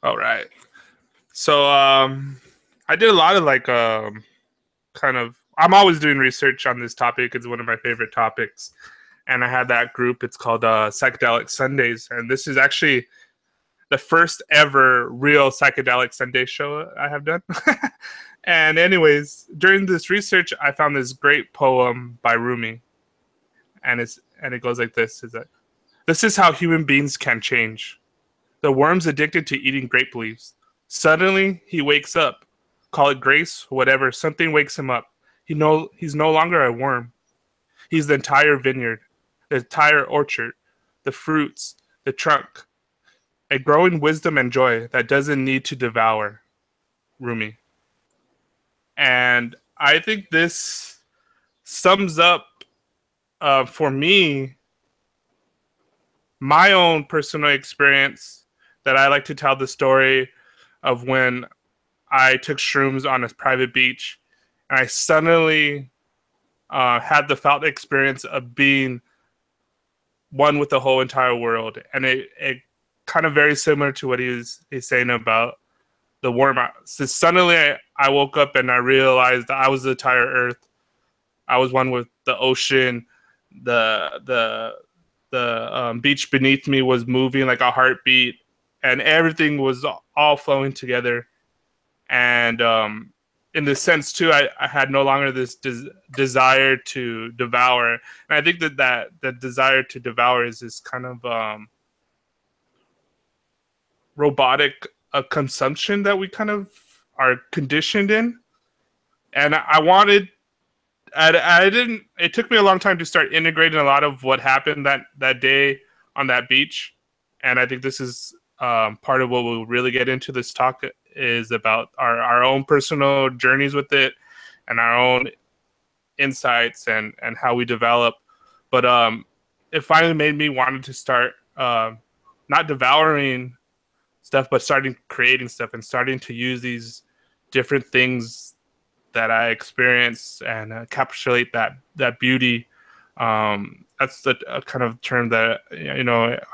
All right. So I did a lot of kind of. I'm always doing research on this topic. It's one of my favorite topics, and I had that group. It's called Psychedelic Sundays, and this is actually the first ever real psychedelic Sunday show I have done. And anyways, during this research, I found this great poem by Rumi, and it goes like this: is that this is how human beings can change. The worm's addicted to eating grape leaves. Suddenly, he wakes up. Call it grace, whatever. Something wakes him up. He's no longer a worm. He's the entire vineyard, the entire orchard, the fruits, the trunk. A growing wisdom and joy that doesn't need to devour. Rumi. And I think this sums up, for me, my own personal experience that I like to tell the story of when I took shrooms on a private beach and I suddenly had the felt experience of being one with the whole entire world. And it kind of very similar to what he's saying about the worm. So suddenly I woke up and I realized that I was the entire earth. I was one with the ocean. The beach beneath me was moving like a heartbeat, and everything was all flowing together. And in this sense too, I had no longer this desire to devour. And I think that the desire to devour is this kind of robotic consumption that we kind of are conditioned in. And I didn't, it took me a long time to start integrating a lot of what happened that day on that beach. And I think this is part of what we'll really get into this talk is about our own personal journeys with it and our own insights and how we develop. But it finally made me wanted to start not devouring stuff, but starting creating stuff and starting to use these different things that I experience and encapsulate that beauty. That's the kind of term that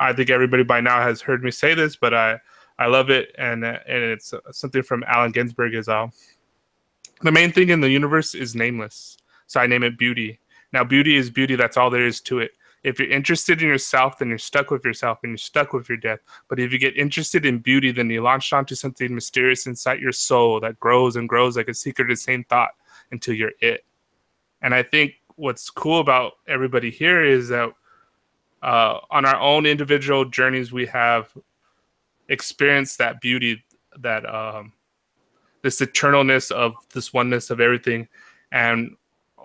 I think everybody by now has heard me say this, but I love it, and it's something from Allen Ginsberg is the main thing in the universe is nameless, so I name it beauty. Now, beauty is beauty. That's all there is to it. If you're interested in yourself, then you're stuck with yourself and you're stuck with your death. But if you get interested in beauty, then you launch onto something mysterious inside your soul that grows and grows like a secret insane thought until you're it. And I think what's cool about everybody here is that on our own individual journeys, we have experienced that beauty, that this eternalness of this oneness of everything. And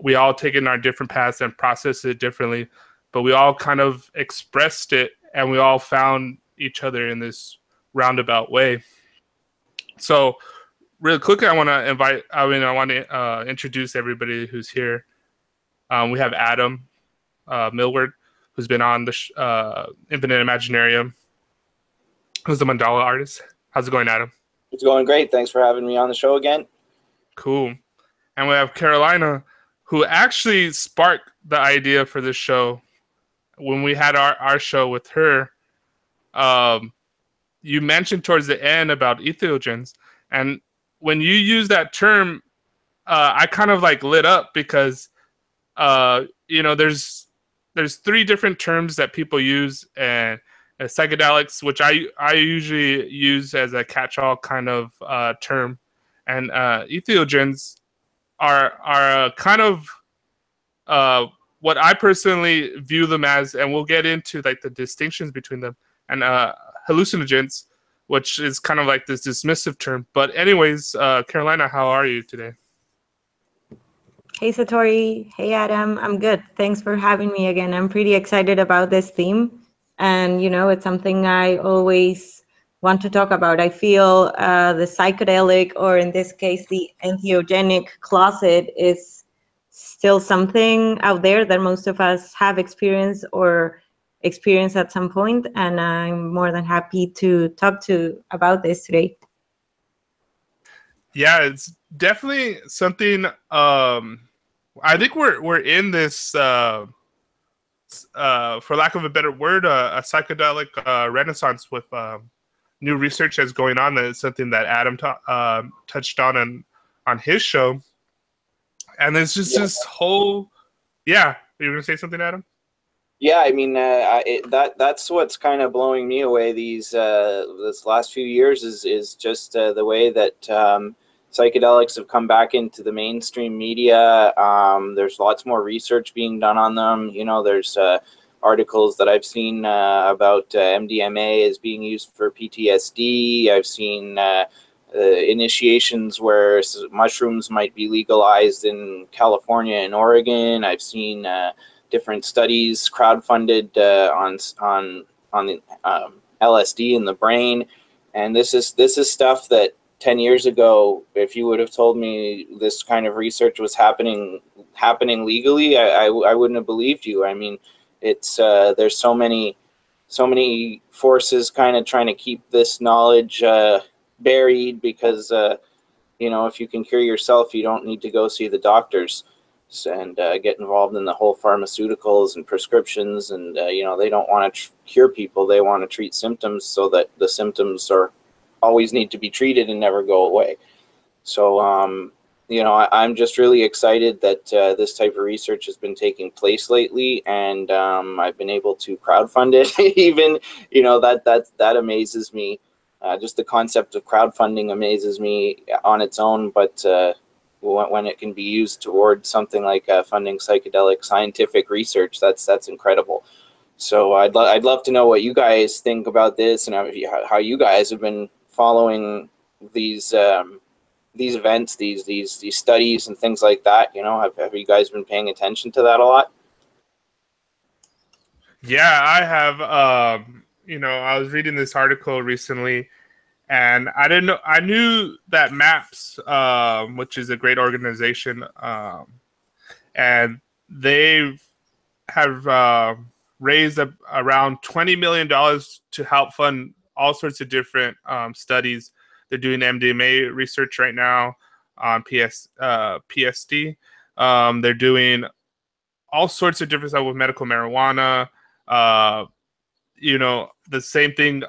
we all take it in our different paths and process it differently. But we all kind of expressed it, and we all found each other in this roundabout way. So, real quickly, I want to introduce everybody who's here. We have Adam Millward, who's been on the Infinite Imaginarium, who's the mandala artist. How's it going, Adam? It's going great. Thanks for having me on the show again. Cool. And we have Carolina, who actually sparked the idea for this show. When we had our show with her, you mentioned towards the end about entheogens, and when you use that term, I kind of like lit up because there's three different terms that people use, and psychedelics, which I usually use as a catch-all kind of term, and entheogens are kind of what I personally view them as, and we'll get into like the distinctions between them, and hallucinogens, which is kind of like this dismissive term. But anyways, Carolina, how are you today? Hey, Satori. Hey, Adam. I'm good. Thanks for having me again. I'm pretty excited about this theme. And, it's something I always want to talk about. I feel the psychedelic, or in this case, the entheogenic closet is still something out there that most of us have experienced or experienced at some point. And I'm more than happy to talk about this today. Yeah, it's definitely something. I think we're in this, for lack of a better word, a psychedelic renaissance with new research that's going on. That is something that Adam touched on his show. And there's just this whole, yeah. You were gonna say something, Adam? Yeah, I mean, that's what's kind of blowing me away this last few years is just the way that psychedelics have come back into the mainstream media. There's lots more research being done on them. You know, there's articles that I've seen about MDMA as being used for PTSD. I've seen initiations where mushrooms might be legalized in California and Oregon. I've seen different studies crowdfunded on the LSD in the brain, and this is stuff that 10 years ago, if you would have told me this kind of research was happening legally, I wouldn't have believed you. I mean, it's there's so many forces kind of trying to keep this knowledge buried because you know, if you can cure yourself, you don't need to go see the doctors and get involved in the whole pharmaceuticals and prescriptions. And you know, they don't want to cure people, they want to treat symptoms, so that the symptoms always need to be treated and never go away. So you know, I'm just really excited that this type of research has been taking place lately, and I've been able to crowdfund it. Even, you know, that amazes me. Just the concept of crowdfunding amazes me on its own, but when it can be used toward something like funding psychedelic scientific research, that's incredible. So I'd love to know what you guys think about this, and how you guys have been following these events, these studies and things like that. You know, have you guys been paying attention to that a lot? Yeah, I have. You know, I was reading this article recently, and I didn't know. I knew that MAPS, which is a great organization, and they have raised around $20 million to help fund all sorts of different studies. They're doing MDMA research right now on PSD. They're doing all sorts of different stuff with medical marijuana. You know, the same thing.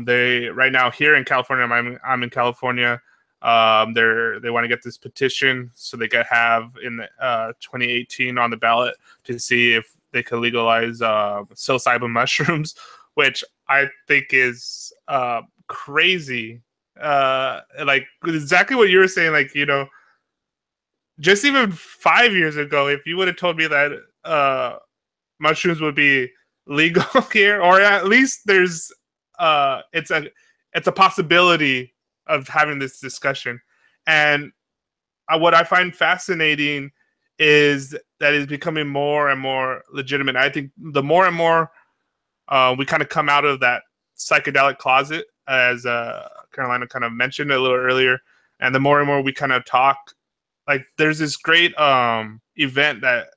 They right now here in California. I'm in California. They want to get this petition so they could have in 2018 on the ballot to see if they could legalize psilocybin mushrooms, which I think is crazy. Like exactly what you were saying. Like, you know, just even 5 years ago, if you would have told me that mushrooms would be legal here, or at least there's it's a possibility of having this discussion. And what I find fascinating is that it's becoming more and more legitimate. I think the more and more we kind of come out of that psychedelic closet, as Carolina kind of mentioned a little earlier, and the more and more we kind of talk, like there's this great event that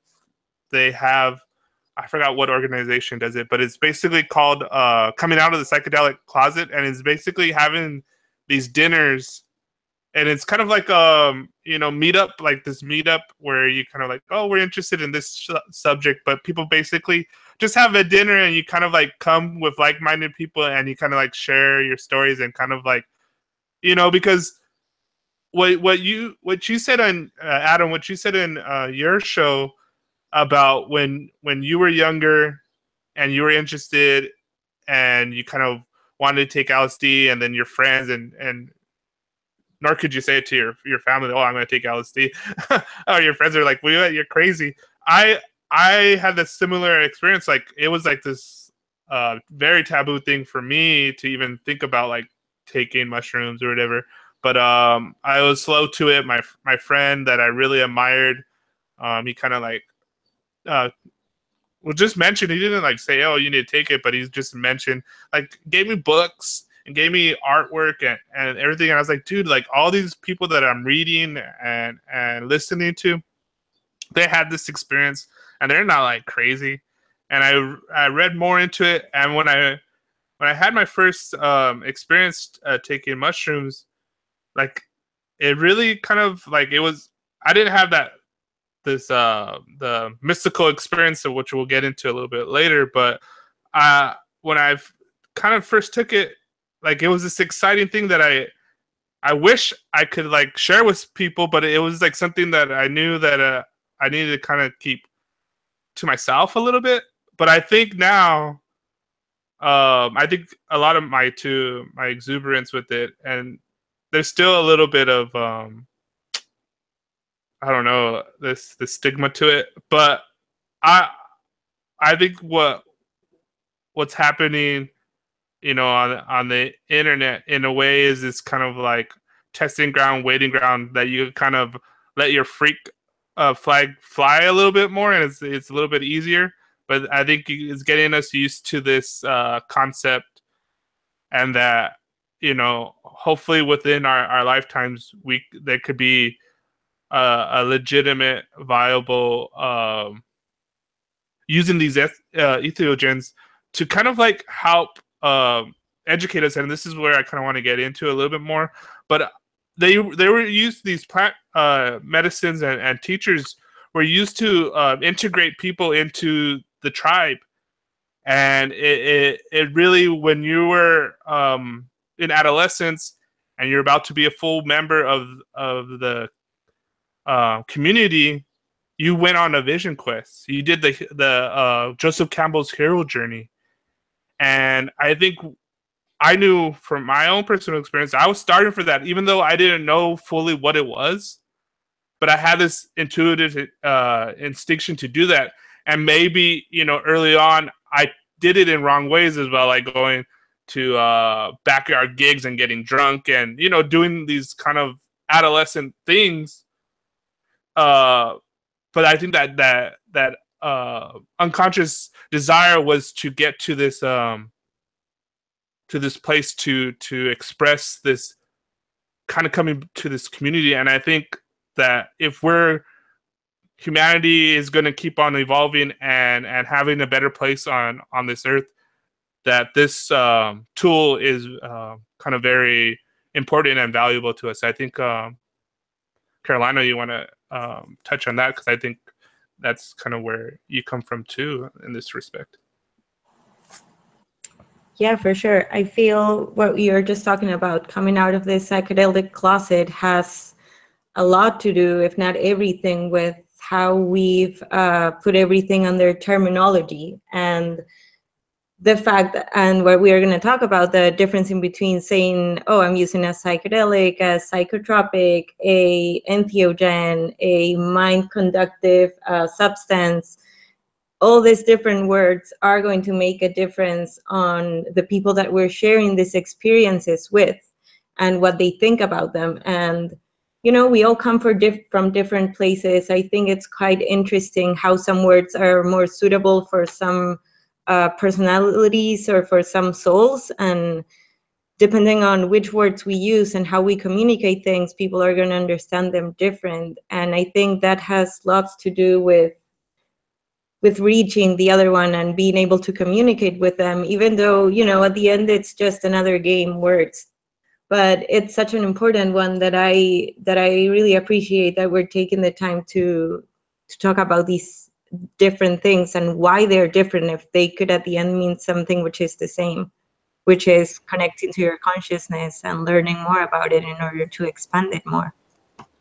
they have. I forgot what organization does it, but it's basically called Coming Out of the Psychedelic Closet, and it's basically having these dinners, and it's kind of like you know, meetup, like this meetup where you kind of like, oh, we're interested in this subject, but people basically just have a dinner, and you kind of like come with like-minded people, and you kind of like share your stories, and kind of like, you know, because what you said on Adam, what you said in your show about when you were younger and you were interested and you kind of wanted to take LSD, and then your friends and nor could you say it to your family, oh, I'm going to take LSD. Or your friends are like, well, you're crazy. I had a similar experience. Like, it was like this very taboo thing for me to even think about like taking mushrooms or whatever. But I was slow to it. My friend that I really admired, he kind of like well, just mentioned, he didn't like say, oh, you need to take it, but he just mentioned, like, gave me books and gave me artwork and everything. And I was like, dude, like all these people that I'm reading and listening to, they had this experience and they're not like crazy. And I read more into it. And when I had my first experience taking mushrooms, like it really kind of like, it was, I didn't have the mystical experience, of which we'll get into a little bit later. But when I've kind of first took it, like it was this exciting thing that I wish I could like share with people, but it was like something that I knew that I needed to kind of keep to myself a little bit. But I think now, I think a lot of my exuberance with it, and there's still a little bit of I don't know, the stigma to it, but I think what's happening, you know, on the internet in a way is this kind of like testing ground, waiting ground that you kind of let your freak flag fly a little bit more, and it's a little bit easier. But I think it's getting us used to this concept, and that, you know, hopefully within our lifetimes, there could be a legitimate, viable using these entheogens to kind of like help educate us. And this is where I kind of want to get into a little bit more. But they were used, these plant medicines and teachers were used to integrate people into the tribe. And it really, when you were in adolescence and you're about to be a full member of the community, you went on a vision quest. You did the Joseph Campbell's hero journey. And I think I knew from my own personal experience, I was starting for that, even though I didn't know fully what it was. But I had this intuitive instinction to do that. And maybe, you know, early on, I did it in wrong ways as well, like going to backyard gigs and getting drunk and, you know, doing these kind of adolescent things. But I think that unconscious desire was to get to this place to express this, kind of coming to this community. And I think that if humanity is going to keep on evolving and having a better place on this earth, that this tool is kind of very important and valuable to us. I think, Carolina, you want to touch on that, because I think that's kind of where you come from too in this respect. Yeah, for sure. I feel what you're just talking about, coming out of this psychedelic closet, has a lot to do, if not everything, with how we've put everything under terminology. And the fact, and what we are going to talk about, the difference in between saying, oh, I'm using a psychedelic, a psychotropic, a entheogen, a mind conductive substance. All these different words are going to make a difference on the people that we're sharing these experiences with and what they think about them. And, you know, we all come from different places. I think it's quite interesting how some words are more suitable for some personalities or for some souls. And depending on which words we use and how we communicate things, people are going to understand them different. And I think that has lots to do with reaching the other one and being able to communicate with them, even though, you know, at the end it's just another game, words. But it's such an important one that I really appreciate that we're taking the time to talk about these different things and why they're different, if they could at the end mean something which is the same, which is connecting to your consciousness and learning more about it in order to expand it more.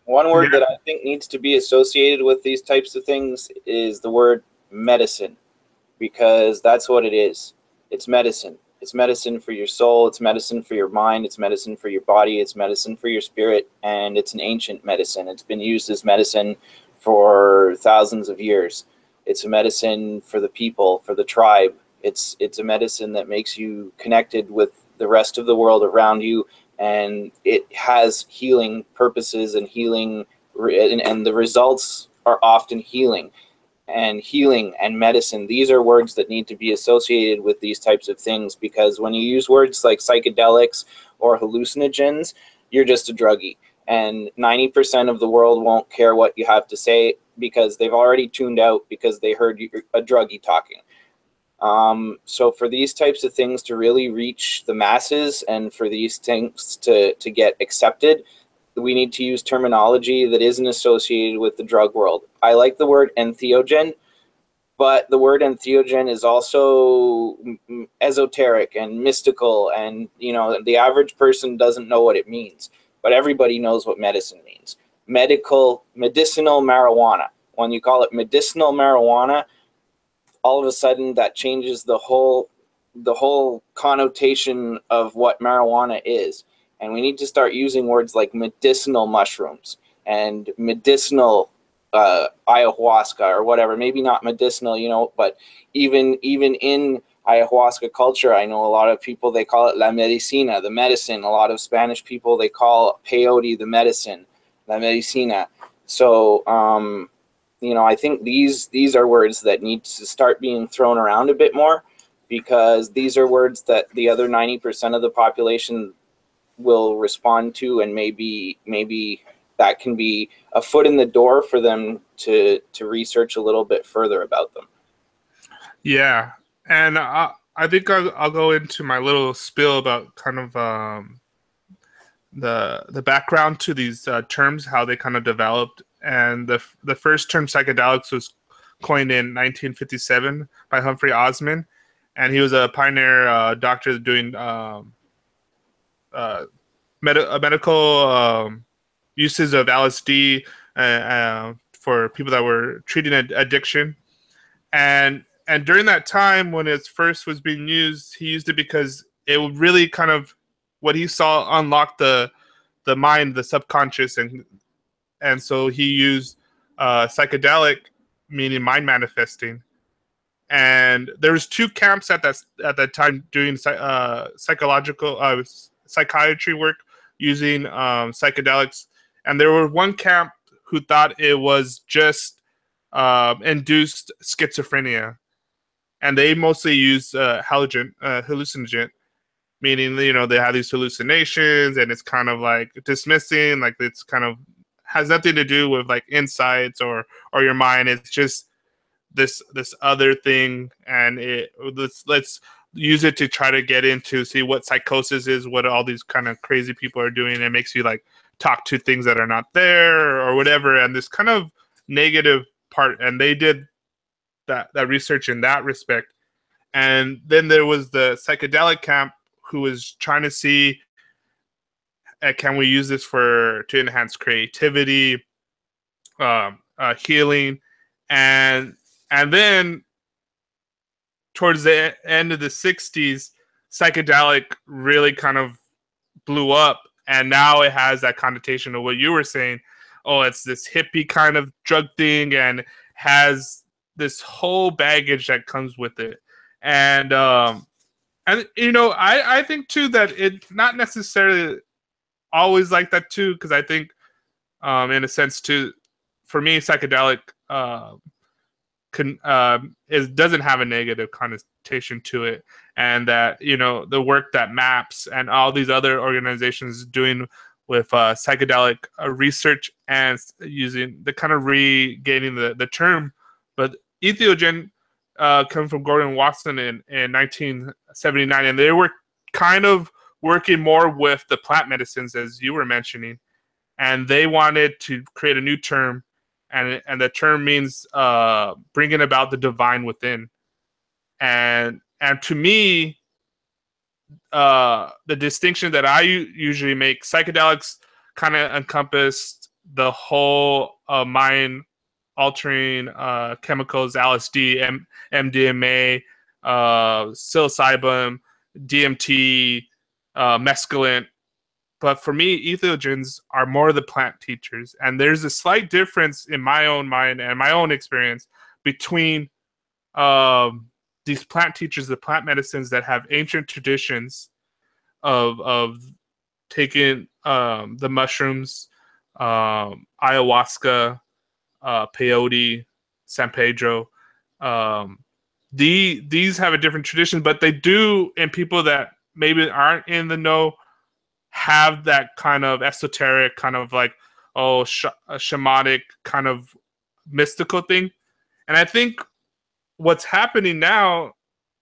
One word that I think needs to be associated with these types of things is the word medicine, because that's what it is. It's medicine. It's medicine for your soul. It's medicine for your mind. It's medicine for your body. It's medicine for your spirit. And it's an ancient medicine. It's been used as medicine for thousands of years. It's a medicine for the people, for the tribe. It's a medicine that makes you connected with the rest of the world around you. And it has healing purposes and healing, and the results are often healing. And healing and medicine, these are words that need to be associated with these types of things, because when you use words like psychedelics or hallucinogens, you're just a druggie. And 90% of the world won't care what you have to say, because they've already tuned out because they heard you, a druggie talking. So for these types of things to really reach the masses and for these things to get accepted, we need to use terminology that isn't associated with the drug world. I like the word entheogen but the word entheogen is also esoteric and mystical, and the average person doesn't know what it means, but everybody knows what medicine means. Medicinal marijuana. When you call it medicinal marijuana, all of a sudden that changes the whole connotation of what marijuana is. And we need to start using words like medicinal mushrooms and medicinal ayahuasca or whatever. Maybe not medicinal, but even in ayahuasca culture, I know a lot of people, they call it la medicina, the medicine. A lot of Spanish people, they call peyote the medicine, la medicina. So I think these are words that need to start being thrown around a bit more, because these are words that the other 90% of the population will respond to, and maybe that can be a foot in the door for them to research a little bit further about them. Yeah, and I think I'll go into my little spiel about kind of the background to these terms, how they kind of developed. And the first term psychedelics was coined in 1957 by Humphrey Osmond, and he was a pioneer doctor doing medical uses of LSD for people that were treating addiction. And during that time, when it first was being used, he used it because it would really kind of, what he saw, unlock the mind, the subconscious, and so he used psychedelic, meaning mind manifesting. And there was two camps at that time doing psychological psychiatry work using psychedelics, and there was one camp who thought it was just induced schizophrenia, and they mostly used hallucinogen, meaning they have these hallucinations, and it's kind of like dismissing, like it's kind of has nothing to do with like insights or your mind. It's just this other thing, and let's use it to try to get into see what psychosis is, what all these kind of crazy people are doing. It makes you like talk to things that are not there or whatever, and this kind of negative part. And they did that research in that respect. And then there was the psychedelic camp who was trying to see, can we use this to enhance creativity, healing, and then towards the end of the 60s, psychedelic really kind of blew up, and now it has that connotation of what you were saying. Oh, it's this hippie kind of drug thing, and has this whole baggage that comes with it. And I think too that it's not necessarily always like that too, because I think in a sense too, for me, psychedelic doesn't have a negative connotation to it, and that the work that MAPS and all these other organizations doing with psychedelic research and using the kind of regaining the term. But Entheogen come from Gordon Watson in 1979, and they were kind of working more with the plant medicines, as you were mentioning, and they wanted to create a new term, and the term means bringing about the divine within. And to me, the distinction that I usually make, psychedelics kind of encompassed the whole mind altering chemicals, LSD, MDMA, psilocybin, DMT, mescaline. But for me, entheogens are more the plant teachers. And there's a slight difference in my own mind and my own experience between these plant teachers, the plant medicines that have ancient traditions of taking the mushrooms, ayahuasca, peyote, San Pedro. These have a different tradition, but they do, and people that maybe aren't in the know have that kind of esoteric, kind of like a shamanic kind of mystical thing. And I think what's happening now,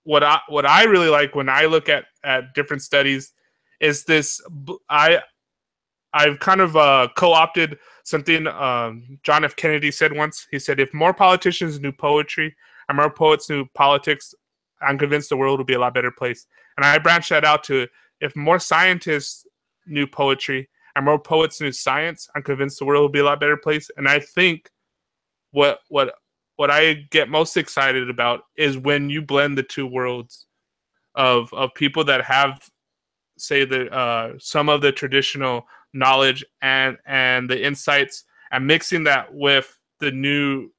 what I really like when I look at different studies, is this. I've kind of co-opted something John F. Kennedy said once. He said, if more politicians knew poetry, and more poets knew politics, I'm convinced the world would be a lot better place. And I branch that out to, if more scientists knew poetry and more poets knew science, I'm convinced the world would be a lot better place. And I think what I get most excited about is when you blend the two worlds of people that have, say, the some of the traditional knowledge and the insights, and mixing that with the new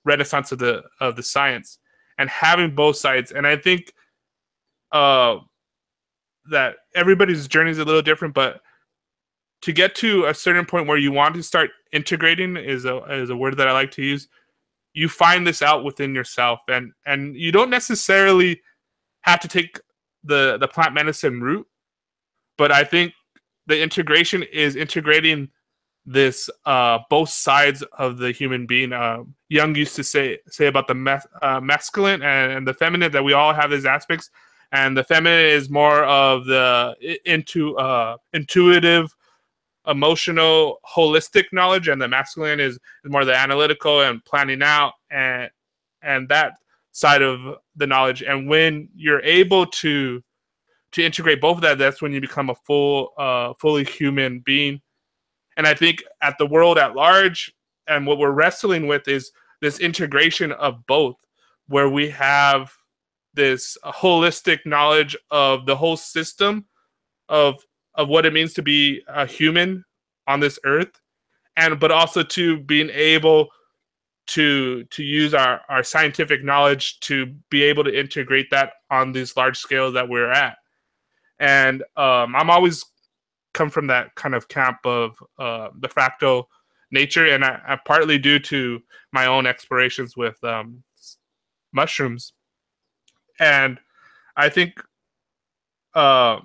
renaissance of the science, and having both sides. And I think that everybody's journey is a little different, but to get to a certain point where you want to start integrating is a word that I like to use. You find this out within yourself, and you don't necessarily have to take the plant medicine route, but I think the integration is integrating this both sides of the human being. Jung used to say about the masculine and the feminine, that we all have these aspects, and the feminine is more of the intuitive, emotional, holistic knowledge, and the masculine is more the analytical and planning out and that side of the knowledge. And when you're able to integrate both of that, that's when you become a fully human being. And I think at the world at large, and what we're wrestling with is this integration of both, where we have this holistic knowledge of the whole system of what it means to be a human on this earth, but also to being able to use our scientific knowledge to be able to integrate that on these large scales that we're at. And I'm always come from that kind of camp of the fractal nature, and I partly due to my own explorations with mushrooms. And I think I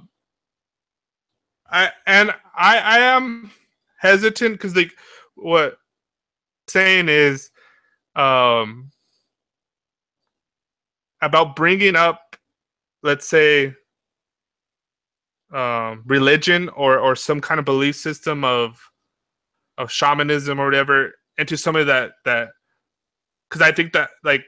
am hesitant because what I'm saying is about bringing up, let's say, religion or some kind of belief system of shamanism or whatever into somebody that because I think that, like,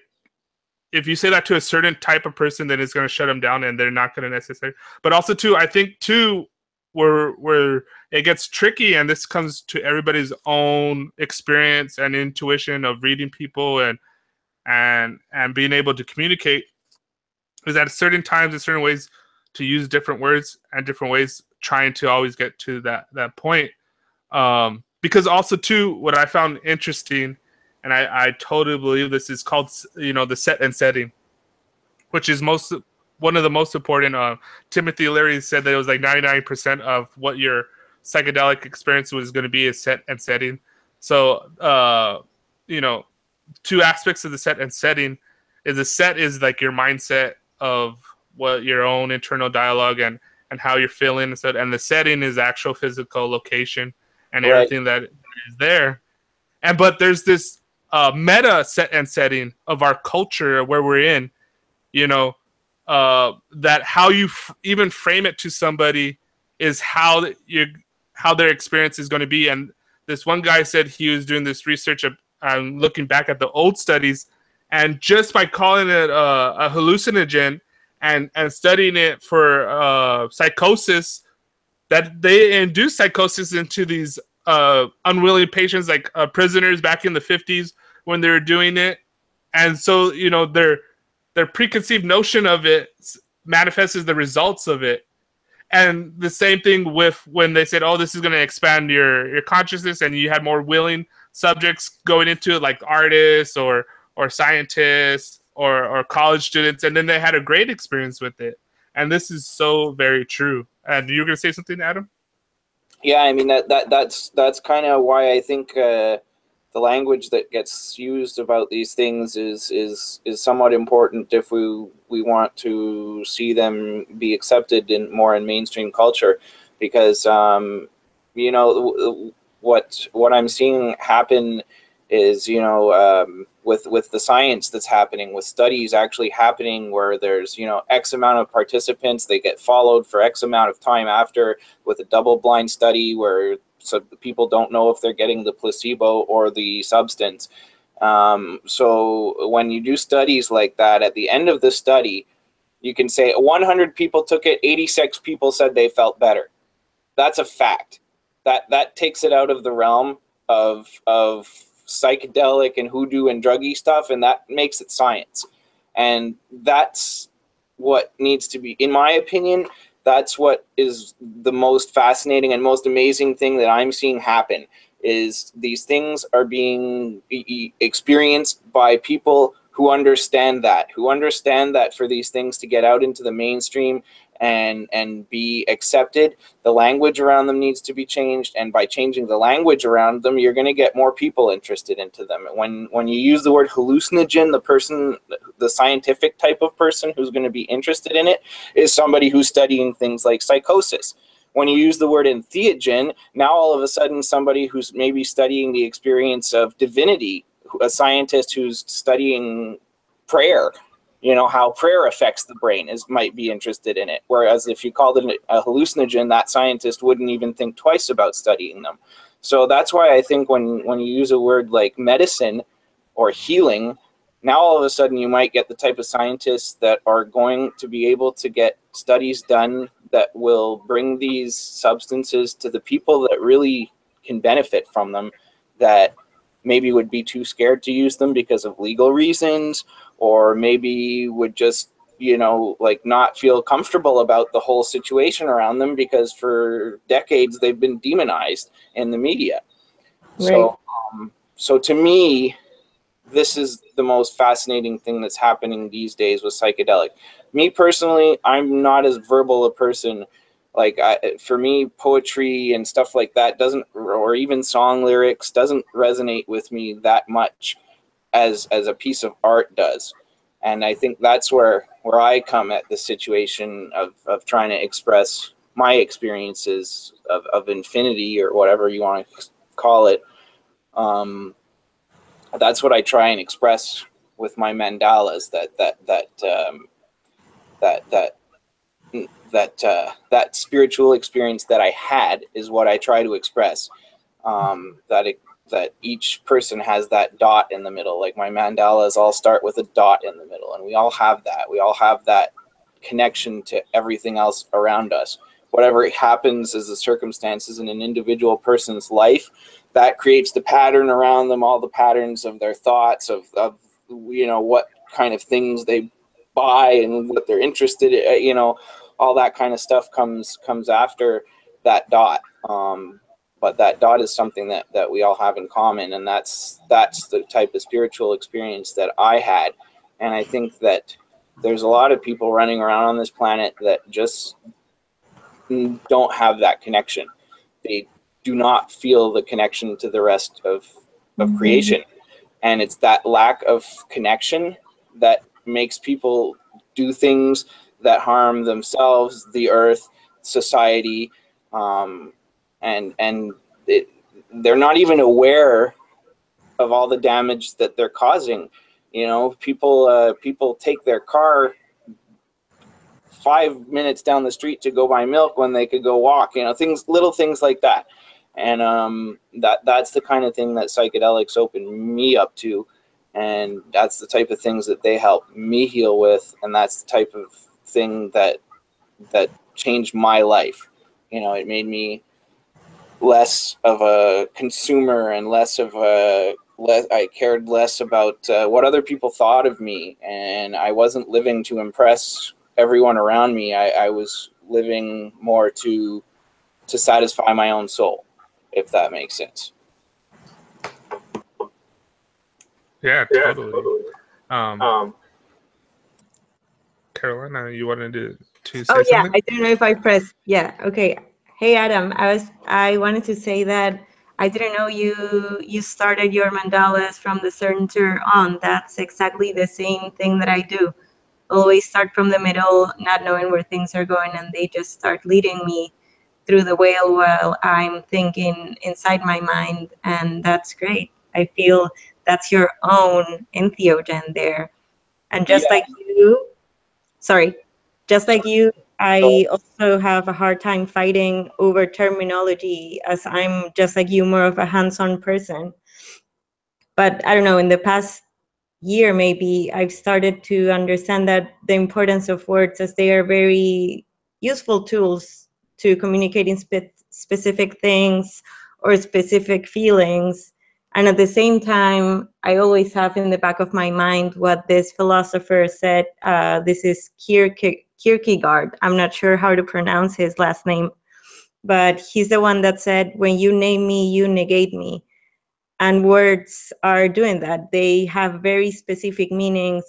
if you say that to a certain type of person, then it's going to shut them down and they're not going to necessarily. But also too, I think too, where it gets tricky, and this comes to everybody's own experience and intuition of reading people and being able to communicate, is at certain times, in certain ways, to use different words and different ways, trying to always get to that point. Because also too, what I found interesting, and I totally believe this, is called, the set and setting, which is one of the most important. Timothy Leary said that it was like 99% of what your psychedelic experience was going to be is set and setting. So, two aspects of the set and setting is the set is like your mindset of what your own internal dialogue and how you're feeling, and the setting is actual physical location and everything that is there. But there's this meta set and setting of our culture where we're in, that how you even frame it to somebody is how their experience is going to be. And this one guy said he was doing this research of looking back at the old studies, and just by calling it a hallucinogen and studying it for psychosis, that they induce psychosis into these unwilling patients, like prisoners back in the 50s when they were doing it. And so, their preconceived notion of it manifests as the results of it. And the same thing with when they said, oh, this is going to expand your consciousness, and you had more willing subjects going into it, like artists or scientists or college students, and then they had a great experience with it. And this is so very true. And you were going to say something, Adam? Yeah, I mean, that's kind of why I think the language that gets used about these things is somewhat important if we want to see them be accepted more in mainstream culture, because what I'm seeing happen is with the science that's happening, with studies actually happening where there's X amount of participants, they get followed for X amount of time after, with a double-blind study where so people don't know if they're getting the placebo or the substance. So when you do studies like that, at the end of the study, you can say 100 people took it, 86 people said they felt better. That's a fact. That takes it out of the realm of psychedelic and hoodoo and druggy stuff, and that makes it science. And that's what needs to be, in my opinion, that's what is the most fascinating and most amazing thing that I'm seeing happen, is these things are being experienced by people who understand that for these things to get out into the mainstream and be accepted, the language around them needs to be changed. And by changing the language around them, you're going to get more people interested into them. When you use the word hallucinogen, the scientific type of person who's going to be interested in it is somebody who's studying things like psychosis. When you use the word entheogen, now all of a sudden somebody who's maybe studying the experience of divinity, a scientist who's studying prayer, how prayer affects the brain, might be interested in it. Whereas if you called it a hallucinogen, that scientist wouldn't even think twice about studying them. So that's why I think when you use a word like medicine or healing, now all of a sudden you might get the type of scientists that are going to be able to get studies done that will bring these substances to the people that really can benefit from them, that maybe would be too scared to use them because of legal reasons, or maybe would just, not feel comfortable about the whole situation around them because for decades they've been demonized in the media. Right. So to me, this is the most fascinating thing that's happening these days with psychedelic. Me personally, I'm not as verbal a person. For me, poetry and stuff like that or even song lyrics doesn't resonate with me that much as a piece of art does. And I think that's where I come at the situation of trying to express my experiences of infinity, or whatever you want to call it. That's what I try and express with my mandalas. That spiritual experience that I had is what I try to express. That each person has that dot in the middle. Like my mandalas all start with a dot in the middle, and we all have that. We all have that connection to everything else around us. Whatever happens as the circumstances in an individual person's life, that creates the pattern around them, all the patterns of their thoughts, of what kind of things they buy and what they're interested in, all that kind of stuff comes after that dot. But that dot is something that we all have in common, and that's the type of spiritual experience that I had. And I think that there's a lot of people running around on this planet that just don't have that connection. They do not feel the connection to the rest of creation. And it's that lack of connection that makes people do things that harm themselves, the earth, society, and they're not even aware of all the damage that they're causing. People take their car 5 minutes down the street to go buy milk when they could go walk. Little things like that. And that's the kind of thing that psychedelics open me up to, and that's the type of things that they help me heal with, and that's the type of thing that changed my life. It made me less of a consumer and I cared less about what other people thought of me, and I wasn't living to impress everyone around me. I was living more to satisfy my own soul, if that makes sense. Yeah, totally. Carolina, you wanted to say something? Yeah, I don't know if I pressed. Yeah, okay. Hey, Adam, I wanted to say that I didn't know you started your mandalas from the center on. That's exactly the same thing that I do. Always start from the middle, not knowing where things are going, and they just start leading me through the whale while I'm thinking inside my mind, and that's great. I feel that's your own entheogen there. And just like you, I also have a hard time fighting over terminology, as I'm just like you, more of a hands-on person. But I don't know, in the past year, maybe I've started to understand that the importance of words, as they are very useful tools to communicating specific things or specific feelings. And at the same time, I always have in the back of my mind what this philosopher said. This is Kierkegaard. I'm not sure how to pronounce his last name, but he's the one that said, when you name me, you negate me. And words are doing that. They have very specific meanings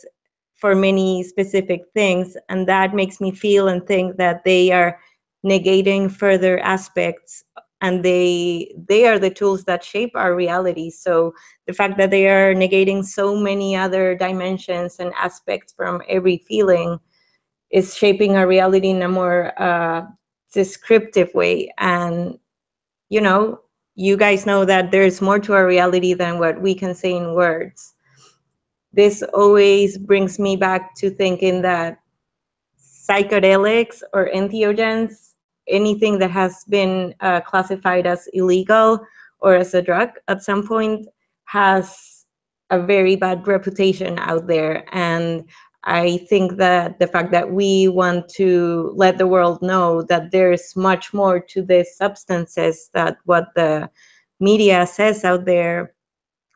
for many specific things. And that makes me feel and think that they are negating further aspects. And they are the tools that shape our reality. So the fact that they are negating so many other dimensions and aspects from every feeling is shaping our reality in a more descriptive way. And, you know, you guys know that there's more to our reality than what we can say in words. This always brings me back to thinking that psychedelics or entheogens, anything that has been classified as illegal or as a drug at some point, has a very bad reputation out there. And I think that the fact that we want to let the world know that there's much more to these substances than what the media says out there,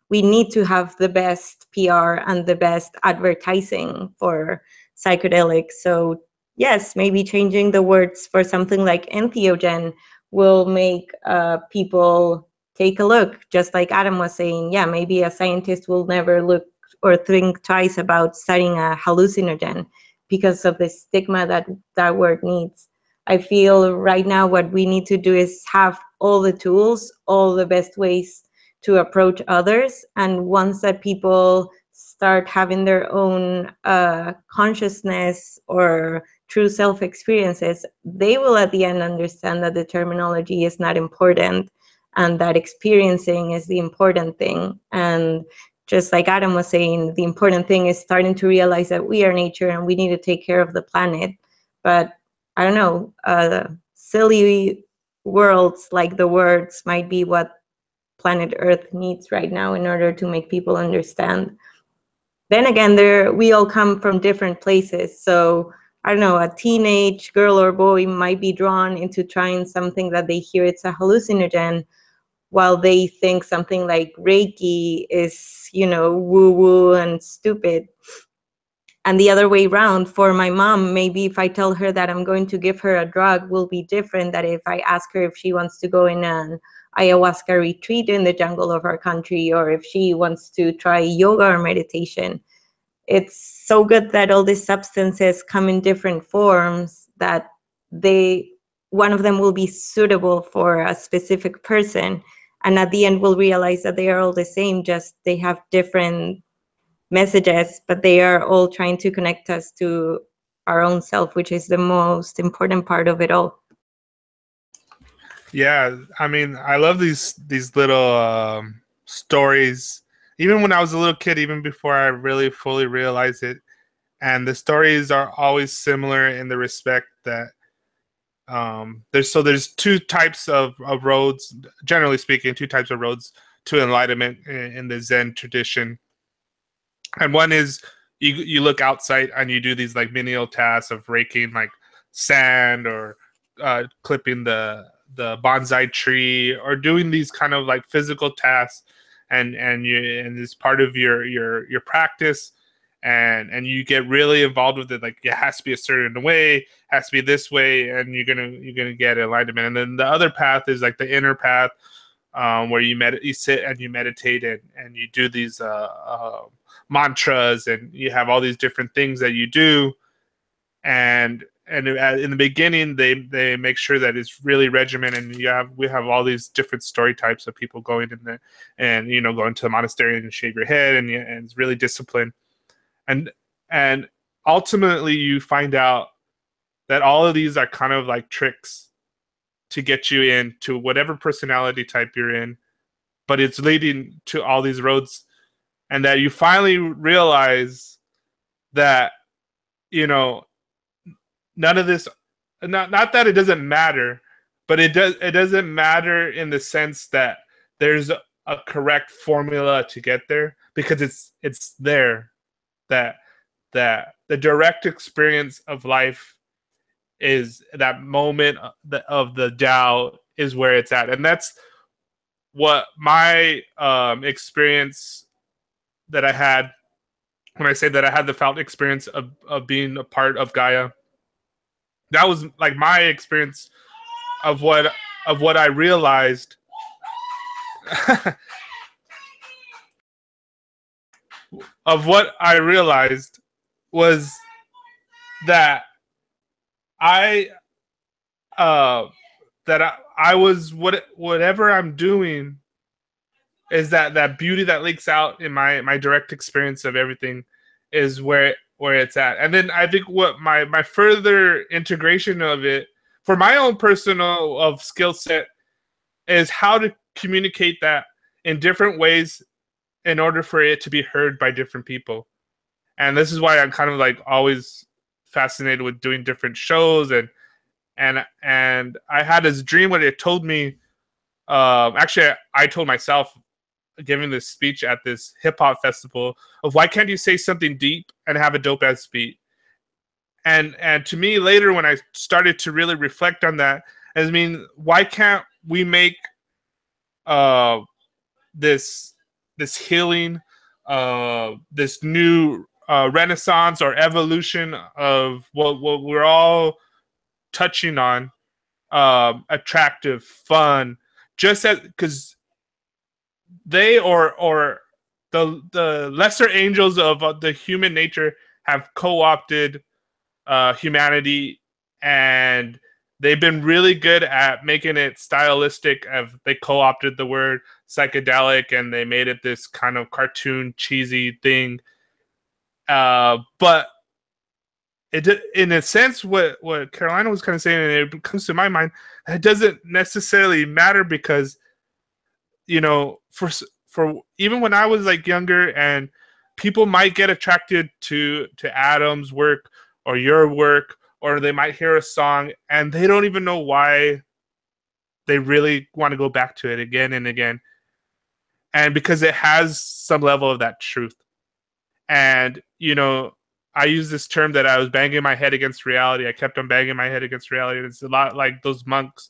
we need to have the best PR and the best advertising for psychedelics. So yes, maybe changing the words for something like entheogen will make people take a look, just like Adam was saying. Yeah, maybe a scientist will never look or think twice about studying a hallucinogen because of the stigma that that word needs. I feel right now what we need to do is have all the tools, all the best ways to approach others. And once that people start having their own consciousness or true self experiences, they will at the end understand that the terminology is not important and that experiencing is the important thing. And just like Adam was saying, the important thing is starting to realize that we are nature and we need to take care of the planet. But I don't know, silly words like the words might be what planet Earth needs right now in order to make people understand. Then again, we all come from different places. So I don't know, a teenage girl or boy might be drawn into trying something that they hear it's a hallucinogen, while they think something like Reiki is, you know, woo-woo and stupid. And the other way around, for my mom, maybe if I tell her that I'm going to give her a drug will be different than if I ask her if she wants to go in an ayahuasca retreat in the jungle of our country, or if she wants to try yoga or meditation. It's so good that all these substances come in different forms, that one of them will be suitable for a specific person. And at the end, we'll realize that they are all the same, just they have different messages, but they are all trying to connect us to our own self, which is the most important part of it all. Yeah, I mean, I love these little stories. Even when I was a little kid, even before I really fully realized it, and the stories are always similar in the respect that there's two types of roads, generally speaking, two types of roads to enlightenment in the Zen tradition. And one is you look outside and you do these like menial tasks of raking like sand or clipping the bonsai tree, or doing these kind of like physical tasks, and it's part of your practice, and you get really involved with it. Like it has to be a certain way, has to be this way, and you're gonna get enlightenment. And then the other path is like the inner path, where you sit and you meditate and you do these mantras, and you have all these different things that you do, and in the beginning they make sure that it's really regimented, and we have all these different story types of people going in there, and going to the monastery and shave your head, and it's really disciplined, and ultimately you find out that all of these are kind of like tricks to get you into whatever personality type you're in, but it's leading to all these roads, and that you finally realize that none of this, not that it doesn't matter, but it doesn't matter in the sense that there's a correct formula to get there, because it's there that the direct experience of life is that moment of the Tao is where it's at. And that's what my experience that I had when I say that I had the felt experience of being a part of Gaia. That was like my experience of what I realized of what I realized was that I I was whatever I'm doing is that beauty that leaks out in my direct experience of everything is where it's at. And then I think what my further integration of it for my own personal of skill set is how to communicate that in different ways in order for it to be heard by different people. And this is why I'm kind of like always fascinated with doing different shows. And I had this dream where it told me, actually I told myself giving this speech at this hip hop festival of why can't you say something deep and have a dope ass beat? And to me later when I started to really reflect on that, I mean, why can't we make this healing, this new renaissance or evolution of what we're all touching on, attractive, fun, just as because they or the lesser angels of the human nature have co-opted humanity, and they've been really good at making it stylistic. They co-opted the word psychedelic and they made it this kind of cartoon cheesy thing, but it did, in a sense, what Carolina was kind of saying, and it comes to my mind, it doesn't necessarily matter because, you know, for even when I was like younger, and people might get attracted to Adam's work or your work, or they might hear a song and they don't even know why they really want to go back to it again and again, and because it has some level of that truth. And you know, I use this term that I was banging my head against reality. I kept on banging my head against reality. It's a lot like those monks,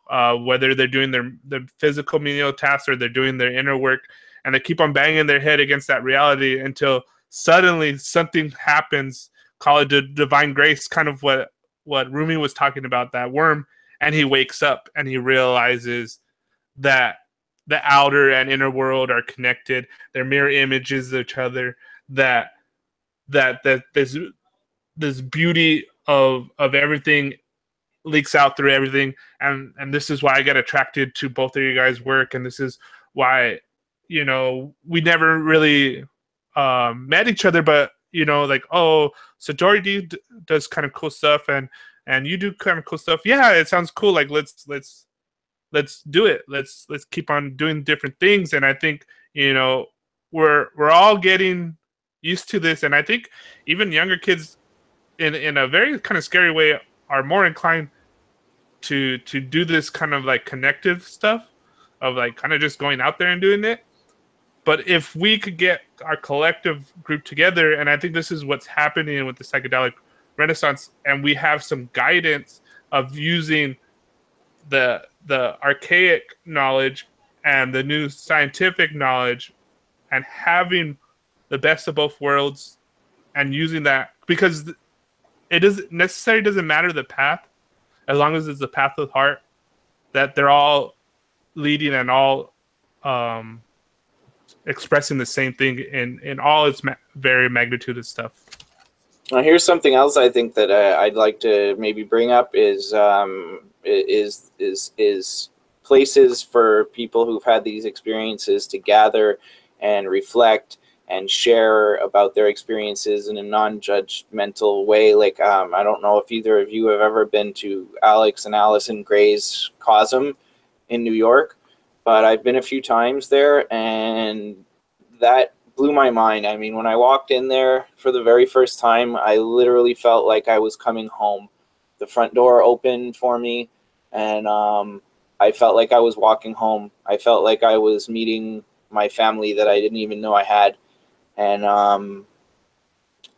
whether they're doing their physical menial tasks or they're doing their inner work, and they keep on banging their head against that reality until suddenly something happens. Call it divine grace, kind of what Rumi was talking about, that worm, and he wakes up and he realizes that the outer and inner world are connected. They're mirror images of each other. That this beauty of everything leaks out through everything, and this is why I get attracted to both of you guys' work, and this is why, you know, we never really met each other, but you know, like, oh, Satori does kind of cool stuff, and you do kind of cool stuff. Yeah, it sounds cool. Like let's do it. Let's keep on doing different things. And I think, you know, we're all getting used to this, and I think even younger kids in a very kind of scary way are more inclined to do this kind of like connective stuff of like kind of just going out there and doing it. But if we could get our collective group together, and I think this is what's happening with the psychedelic renaissance, and we have some guidance of using the archaic knowledge and the new scientific knowledge and having the best of both worlds and using that, because it doesn't matter the path, as long as it's the path of the heart, that they're all leading and all expressing the same thing in all its very magnitude of stuff. Now, here's something else I think that I'd like to maybe bring up is places for people who've had these experiences to gather and reflect and share about their experiences in a non-judgmental way. Like, I don't know if either of you have ever been to Alex and Allison Gray's Cosm in New York, but I've been a few times there, and that blew my mind. I mean, when I walked in there for the very first time, I literally felt like I was coming home. The front door opened for me, and I felt like I was walking home. I felt like I was meeting my family that I didn't even know I had. And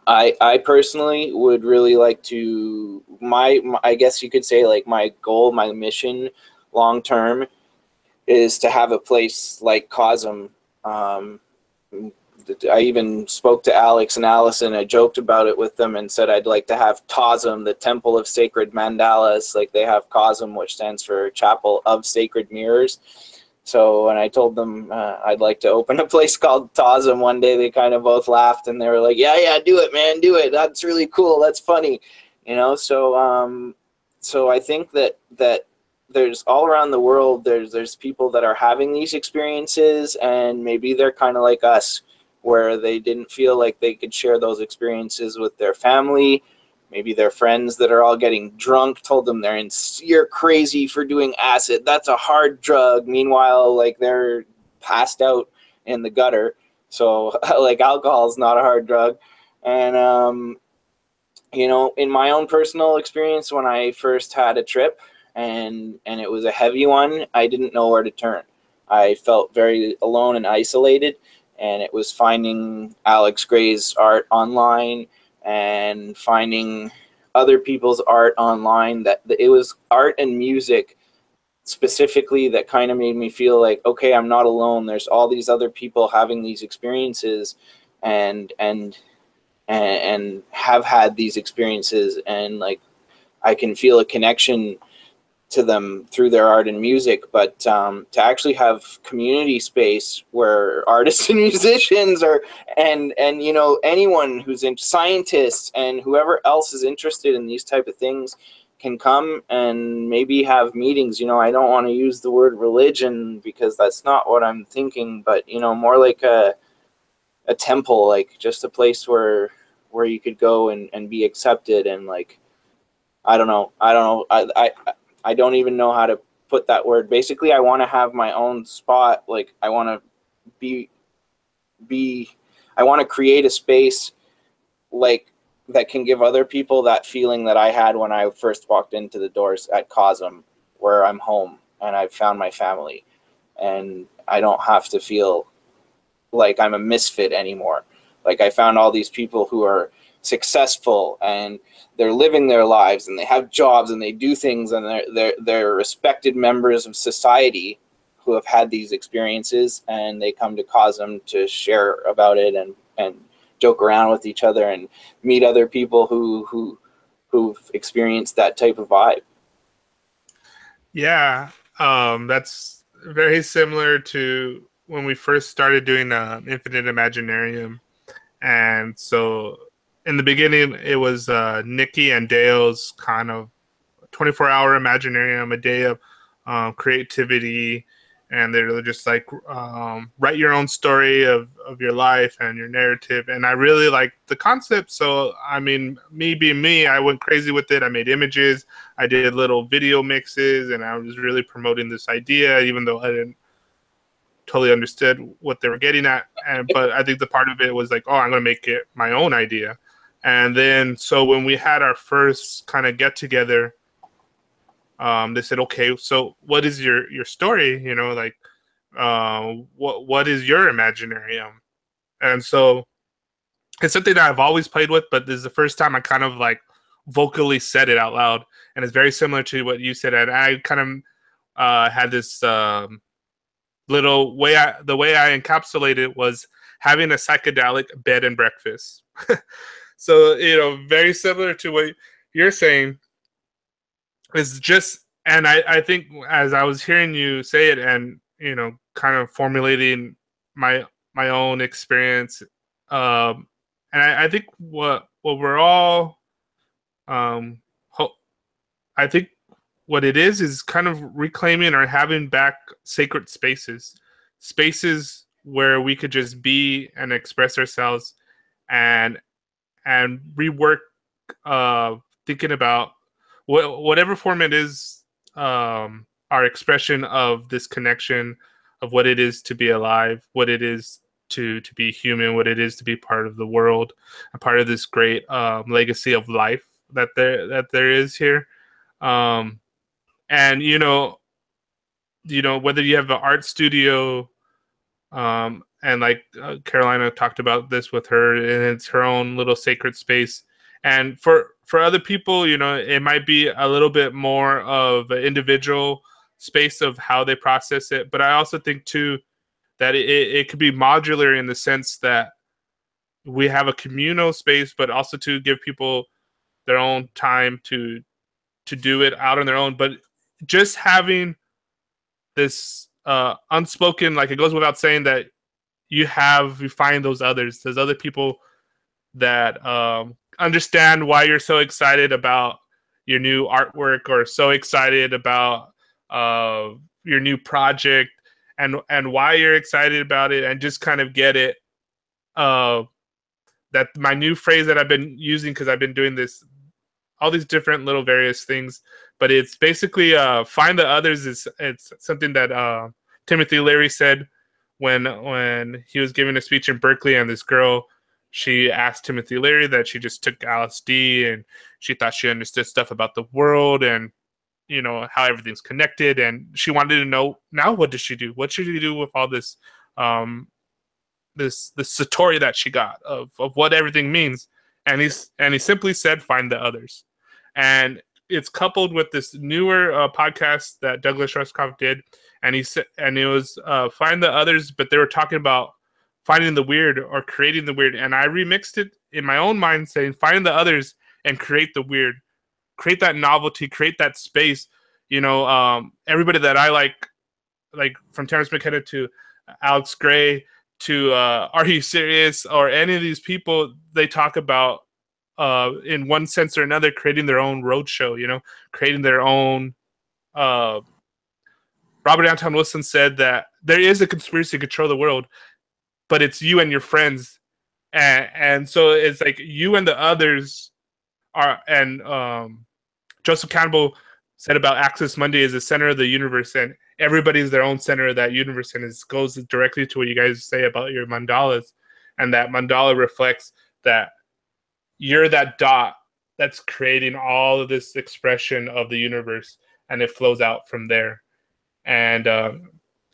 I personally would really like to, I guess you could say, like, my goal, my mission long term is to have a place like Cosm. I even spoke to Alex and Allison. I joked about it with them and said I'd like to have TOSM, the Temple of Sacred Mandalas. Like, they have COSM, which stands for Chapel of Sacred Mirrors. So when I told them I'd like to open a place called TOSM one day, they kind of both laughed and they were like, yeah, do it, man, do it. That's really cool. That's funny. You know, so I think that there's all around the world, there's people that are having these experiences, and maybe they're kind of like us, where they didn't feel like they could share those experiences with their family. Maybe their friends that are all getting drunk told them you're crazy for doing acid. That's a hard drug. Meanwhile, like, they're passed out in the gutter. So like, alcohol is not a hard drug. And, you know, in my own personal experience, when I first had a trip and it was a heavy one, I didn't know where to turn. I felt very alone and isolated. And it was finding Alex Gray's art online and finding other people's art online. That it was art and music specifically that kind of made me feel like, okay, I'm not alone. There's all these other people having these experiences and have had these experiences, and like, I can feel a connection to them through their art and music. But to actually have community space where artists and musicians are, and you know, anyone who's in, scientists and whoever else is interested in these type of things, can come and maybe have meetings. You know, I don't want to use the word religion because that's not what I'm thinking, but, you know, more like a temple, like just a place where you could go and be accepted. And like, I don't know. I don't even know how to put that word. Basically, I want to have my own spot. Like, I want to I want to create a space like that can give other people that feeling that I had when I first walked into the doors at Cosm, where I'm home and I've found my family, and I don't have to feel like I'm a misfit anymore. Like, I found all these people who are successful and they're living their lives and they have jobs and they do things, and they're respected members of society who have had these experiences, and they come to Cosm to share about it and joke around with each other and meet other people who've experienced that type of vibe. Yeah, that's very similar to when we first started doing Infinite Imaginarium. And so in the beginning, it was Nikki and Dale's kind of 24-hour Imaginarium, a day of creativity. And they're just like, write your own story of your life and your narrative. And I really liked the concept. So, I mean, me being me, I went crazy with it. I made images. I did little video mixes, and I was really promoting this idea, even though I didn't totally understood what they were getting at. But I think the part of it was like, oh, I'm going to make it my own idea. And then, so when we had our first kind of get together, they said, okay, so what is your story? You know, like, what is your Imaginarium? And so it's something that I've always played with, but this is the first time I kind of like vocally said it out loud. And it's very similar to what you said. And I kind of had this little way, the way I encapsulated it was having a psychedelic bed and breakfast. So, you know, very similar to what you're saying. It's just, and I think as I was hearing you say it, and, you know, kind of formulating my own experience, and I think what we're all, I think what it is kind of reclaiming or having back sacred spaces where we could just be and express ourselves, and rework, thinking about whatever form it is, our expression of this connection of what it is to be alive, what it is to be human, what it is to be part of the world, a part of this great legacy of life that there is here. And, you know, you know, whether you have an art studio, and like Carolina talked about this with her, and it's her own little sacred space. And for other people, you know, it might be a little bit more of an individual space of how they process it. But I also think too that it could be modular in the sense that we have a communal space, but also to give people their own time to do it out on their own. But just having this unspoken, like, it goes without saying that you find those others. There's other people that understand why you're so excited about your new artwork, or so excited about your new project, and why you're excited about it, and just kind of get it. That my new phrase that I've been using, because I've been doing this, all these different little various things, but it's basically find the others. It's something that Timothy Leary said when he was giving a speech in Berkeley, and this girl, she asked Timothy Leary that she just took LSD and she thought she understood stuff about the world and, you know, how everything's connected, and she wanted to know, now what does she do? What should she do with all this this satori that she got of what everything means? And he simply said, find the others. And it's coupled with this newer podcast that Douglas Rushkoff did, and he said, and it was find the others, but they were talking about finding the weird or creating the weird. And I remixed it in my own mind, saying find the others and create the weird, create that novelty, create that space. You know, everybody that I like from Terrence McKenna to Alex Gray to Are You Serious, or any of these people, they talk about in one sense or another creating their own roadshow, you know, creating their own Robert Anton Wilson said that there is a conspiracy to control the world, but it's you and your friends. And so it's like you and the others are, and Joseph Campbell said about Access Monday is the center of the universe, and everybody's their own center of that universe, and it goes directly to what you guys say about your mandalas, and that mandala reflects that you're that dot that's creating all of this expression of the universe, and it flows out from there. And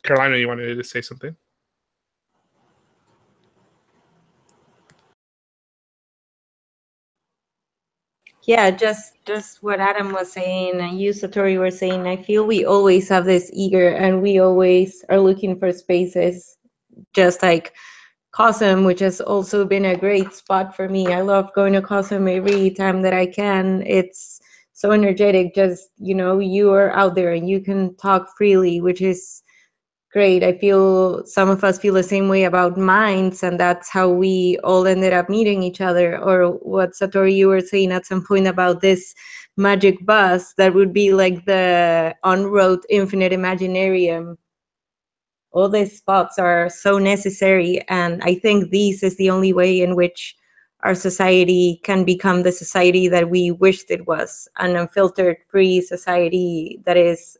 Carolina, you wanted to say something? Yeah, just what Adam was saying and you, Satori, were saying. I feel we always have this eager, and we always are looking for spaces, just like COSM, which has also been a great spot for me. I love going to COSM every time that I can. It's so energetic. Just, you know, you are out there and you can talk freely, which is great. I feel some of us feel the same way about minds, and that's how we all ended up meeting each other. Or what, Satori, you were saying at some point about this magic bus that would be like the on-road infinite imaginarium. All these spots are so necessary, and I think this is the only way in which our society can become the society that we wished it was, an unfiltered, free society that is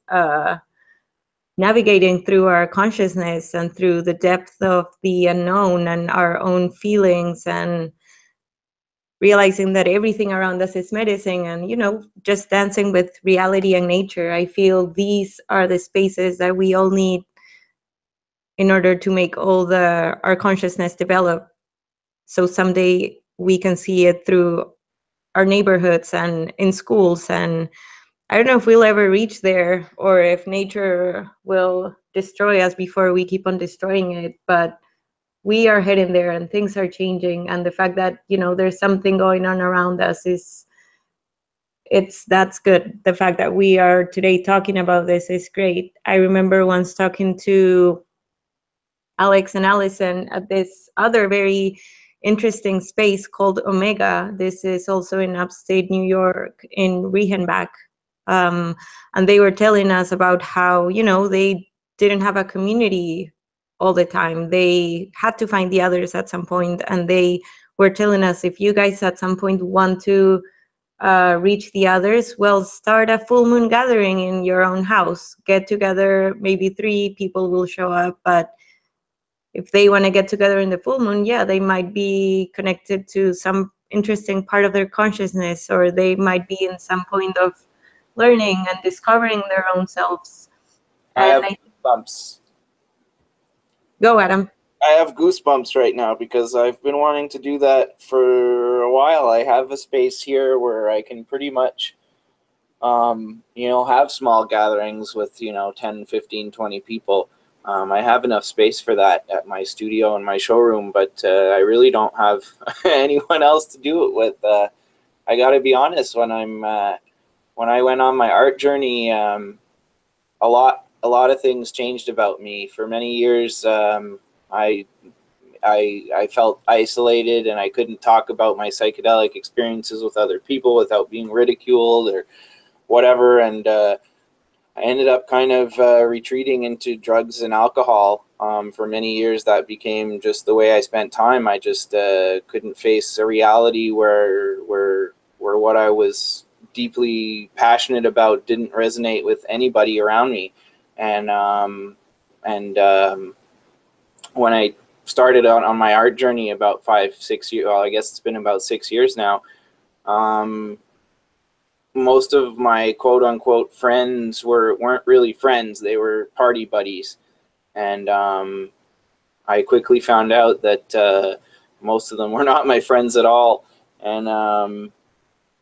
navigating through our consciousness and through the depth of the unknown and our own feelings, and realizing that everything around us is medicine, and, you know, just dancing with reality and nature. I feel these are the spaces that we all need in order to make our consciousness develop, so someday we can see it through our neighborhoods and in schools. And I don't know if we'll ever reach there, or if nature will destroy us before we keep on destroying it, but we are heading there, and things are changing. And the fact that, you know, there's something going on around us that's good. The fact that we are today talking about this is great. I remember once talking to Alex and Allison at this other very interesting space called Omega. This is also in upstate New York in Reichenbach. And they were telling us about how, you know, they didn't have a community all the time. They had to find the others at some point. And they were telling us, if you guys at some point want to reach the others, well, start a full moon gathering in your own house. Get together, maybe 3 people will show up, but if they want to get together in the full moon, yeah, they might be connected to some interesting part of their consciousness, or they might be in some point of learning and discovering their own selves. I have And goosebumps. go, Adam. I have goosebumps right now because I've been wanting to do that for a while. I have a space here where I can pretty much, have small gatherings with, 10, 15, 20 people. I have enough space for that at my studio and my showroom, but I really don't have anyone else to do it with. I got to be honest, when I went on my art journey, a lot of things changed about me. For many years, I felt isolated, and I couldn't talk about my psychedelic experiences with other people without being ridiculed or whatever. And I ended up kind of retreating into drugs and alcohol. For many years, that became just the way I spent time. I just couldn't face a reality where what I was deeply passionate about didn't resonate with anybody around me. And when I started on my art journey about 5-6 years, well, I guess it's been about 6 years now, most of my quote unquote friends weren't really friends. They were party buddies. And I quickly found out that most of them were not my friends at all. And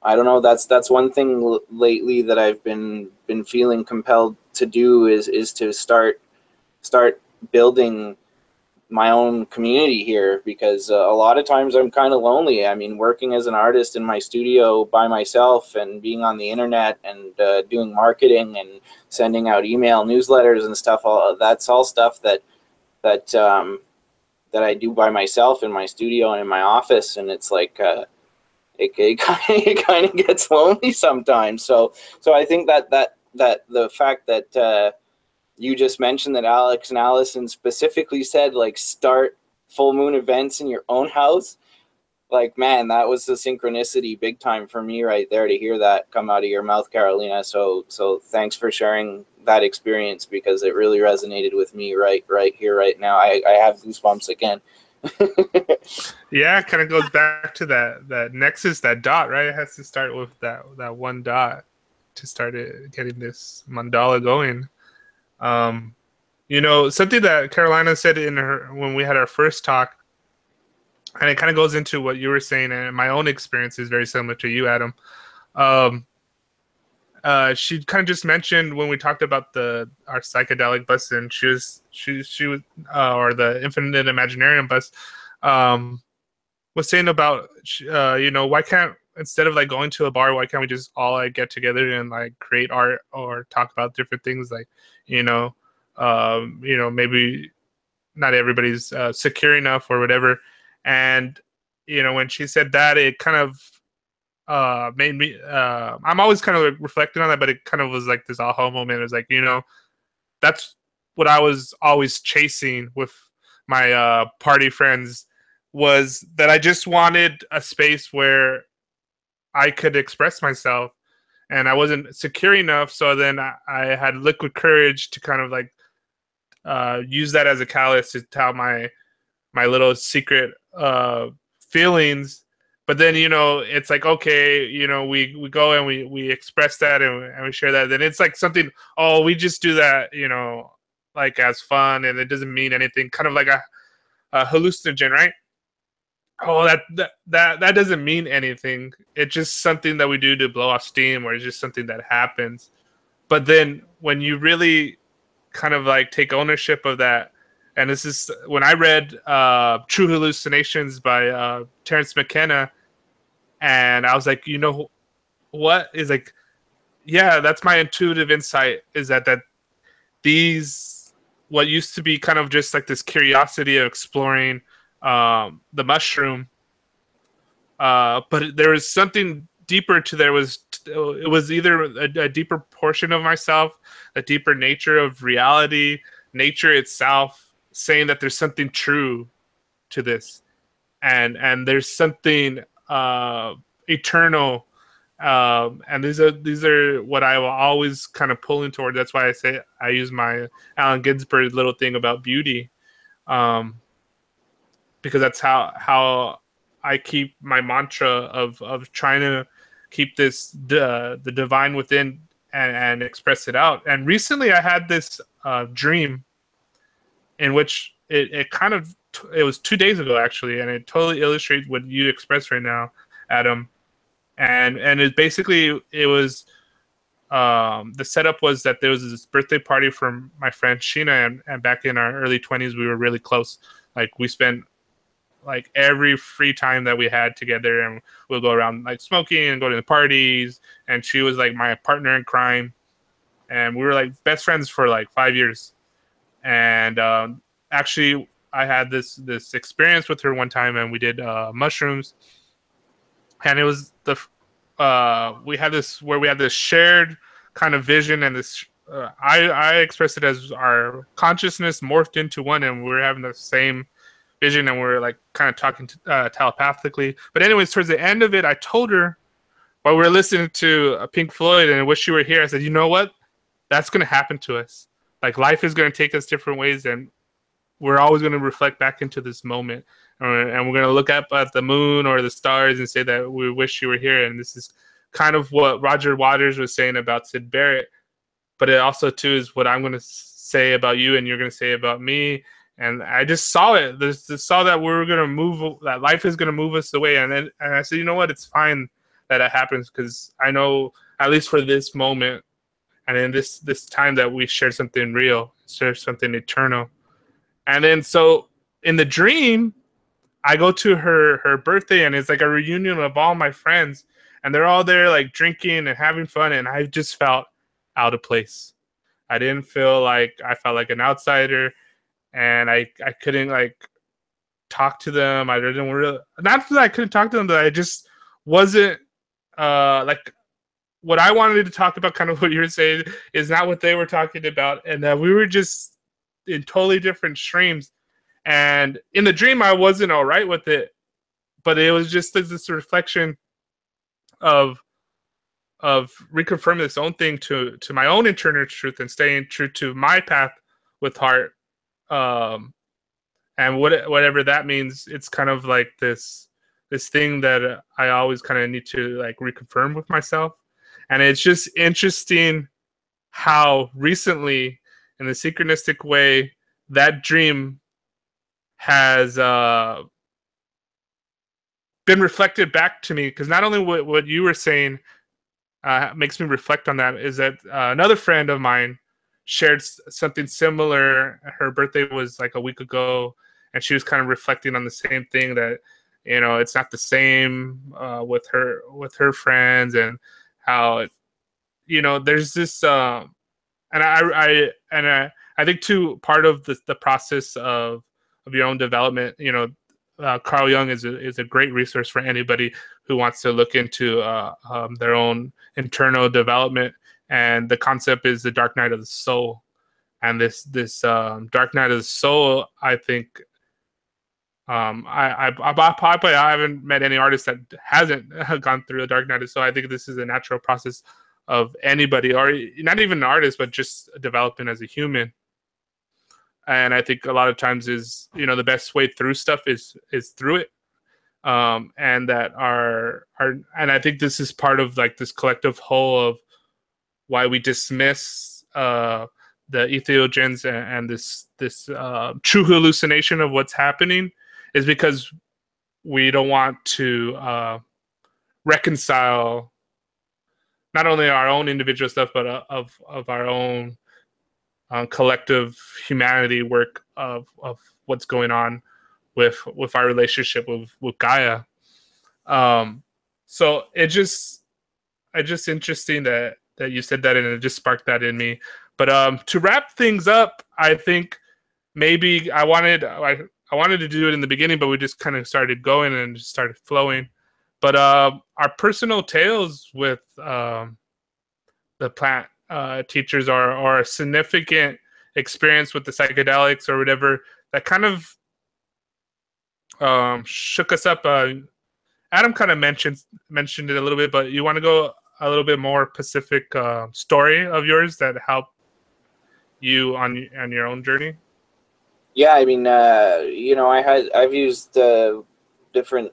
I don't know, that's one thing lately that I've been feeling compelled to do is to start building my own community here, because a lot of times I'm kind of lonely. I mean, working as an artist in my studio by myself and being on the internet and doing marketing and sending out email newsletters and stuff, that's all stuff that I do by myself in my studio and in my office, and it's like it kind of gets lonely sometimes. So I think that the fact that you just mentioned that Alex and Allison specifically said, like, start full moon events in your own house. Like, man, that was the synchronicity big time for me right there to hear that come out of your mouth, Carolina. So thanks for sharing that experience, because it really resonated with me right here, right now. I have goosebumps again. Yeah, it kind of goes back to that nexus, that dot, right? It has to start with that one dot to start getting this mandala going. Something that Carolina said when we had our first talk, and it kind of goes into what you were saying, and my own experience is very similar to you, Adam. She kind of just mentioned when we talked about our psychedelic bus, and she was or the Infinite Imaginarium bus, was saying about why can't, instead of like going to a bar, why can't we just all like get together and like create art or talk about different things, like maybe not everybody's secure enough or whatever. And when she said that, it kind of made me I'm always kind of reflecting on that, but it kind of was like this aha moment. It was like, that's what I was always chasing with my party friends, was that I just wanted a space where I could express myself, and I wasn't secure enough. So then I had liquid courage to kind of like use that as a catalyst to tell my little secret feelings. But then, it's like, okay, we go and we express that, and we share that. Then it's like something, oh, we just do that, like as fun, and it doesn't mean anything. Kind of like a hallucinogen, right? Oh, that doesn't mean anything. It's just something that we do to blow off steam, or it's just something that happens. But then when you really kind of like take ownership of that, and this is when I read True Hallucinations by Terence McKenna, and I was like, what is like, yeah, that's my intuitive insight, is that these, what used to be kind of just like this curiosity of exploring the mushroom, but there was something deeper to there. It was either a deeper portion of myself, a deeper nature of reality, nature itself, saying that there's something true to this, and there's something eternal, and these are what I will always kind of pulling toward. That's why I say I use my Allen Ginsberg little thing about beauty, because that's how I keep my mantra of trying to keep this the divine within and express it out. And recently I had this dream in which it kind of, it was 2 days ago actually, and it totally illustrates what you expressed right now, Adam. And it basically, it was, the setup was that there was this birthday party from my friend Sheena, and back in our early 20s, we were really close. Like, we spent like every free time that we had together, and we'll go around like smoking and go to the parties. And she was like my partner in crime, and we were like best friends for like 5 years. And actually, I had this experience with her one time, and we did mushrooms, and it was we had this where we had this shared kind of vision, and this I expressed it as our consciousness morphed into one, and we were having the same vision, and we were like kind of talking telepathically. But anyways, towards the end of it, I told her while we were listening to Pink Floyd and I Wish You Were Here, I said, you know what? That's going to happen to us. Like, life is going to take us different ways, and we're always going to reflect back into this moment. And we're going to look up at the moon or the stars and say that we wish you were here. And this is kind of what Roger Waters was saying about Syd Barrett. But it also, too, is what I'm going to say about you and you're going to say about me. And I just saw it. Just saw that we were going to move, that life is going to move us away. And I said, you know what? It's fine that it happens, because I know, at least for this moment, and in this time, that we share something real, share something eternal. And then so in the dream, I go to her birthday, and it's like a reunion of all my friends, and they're all there like drinking and having fun, and I just felt out of place. I didn't feel like, I felt like an outsider, and I couldn't like talk to them. I didn't really, not that I couldn't talk to them, but I just wasn't like what I wanted to talk about, kind of what you were saying, is not what they were talking about, and that we were just in totally different streams. And in the dream, I wasn't all right with it, but it was just this reflection of reconfirming this own thing to my own internal truth, and staying true to my path with heart. And whatever that means, it's kind of like this thing that I always kind of need to like reconfirm with myself. And it's just interesting how recently, in the synchronistic way, that dream has been reflected back to me. Because not only what you were saying makes me reflect on that, is that another friend of mine shared something similar. Her birthday was like a week ago, and she was kind of reflecting on the same thing, that, you know, it's not the same with her friends, and how, you know, there's this and I think too, part of the process of your own development, you know, Carl Jung is a great resource for anybody who wants to look into their own internal development. And the concept is the dark night of the soul. And this dark night of the soul, I think, I haven't met any artist that hasn't gone through the dark night of the soul. I think this is a natural process of anybody, or not even an artist, but just developing as a human. And I think a lot of times is, you know, the best way through stuff is through it. And that and I think this is part of like this collective whole of why we dismiss the entheogens and this true hallucination of what's happening, is because we don't want to reconcile not only our own individual stuff, but of our own collective humanity work of what's going on with our relationship with Gaia. So it's just interesting that you said that, and it just sparked that in me. But to wrap things up, I think maybe I wanted to do it in the beginning, but we just kind of started going and just started flowing. But our personal tales with the plant teachers, or a significant experience with the psychedelics or whatever, that kind of shook us up. Adam kind of mentioned it a little bit, but you want to go a little bit more specific story of yours that helped you on your own journey? Yeah, I mean, you know, I've used different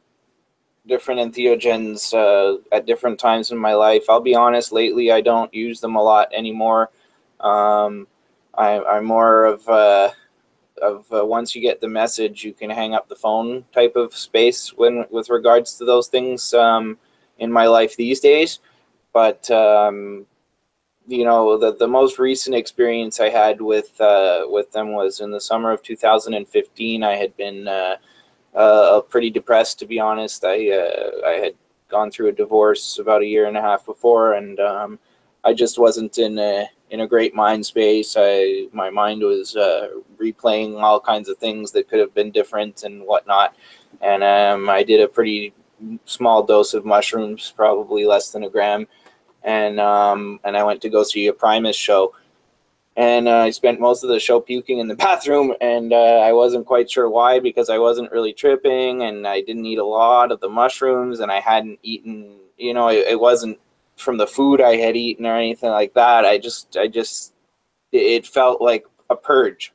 entheogens at different times in my life. I'll be honest, lately I don't use them a lot anymore. I'm more of once you get the message, you can hang up the phone type of space with regards to those things in my life these days. But you know, the most recent experience I had with them was in the summer of 2015. I had been pretty depressed, to be honest. I had gone through a divorce about 1.5 years before, and I just wasn't in a great mind space. My mind was replaying all kinds of things that could have been different and whatnot. And I did a pretty small dose of mushrooms, probably less than 1 gram. And I went to go see a Primus show. And I spent most of the show puking in the bathroom, and I wasn't quite sure why, because I wasn't really tripping, and I didn't eat a lot of the mushrooms, and I hadn't eaten, you know, it wasn't from the food I had eaten or anything like that. It felt like a purge,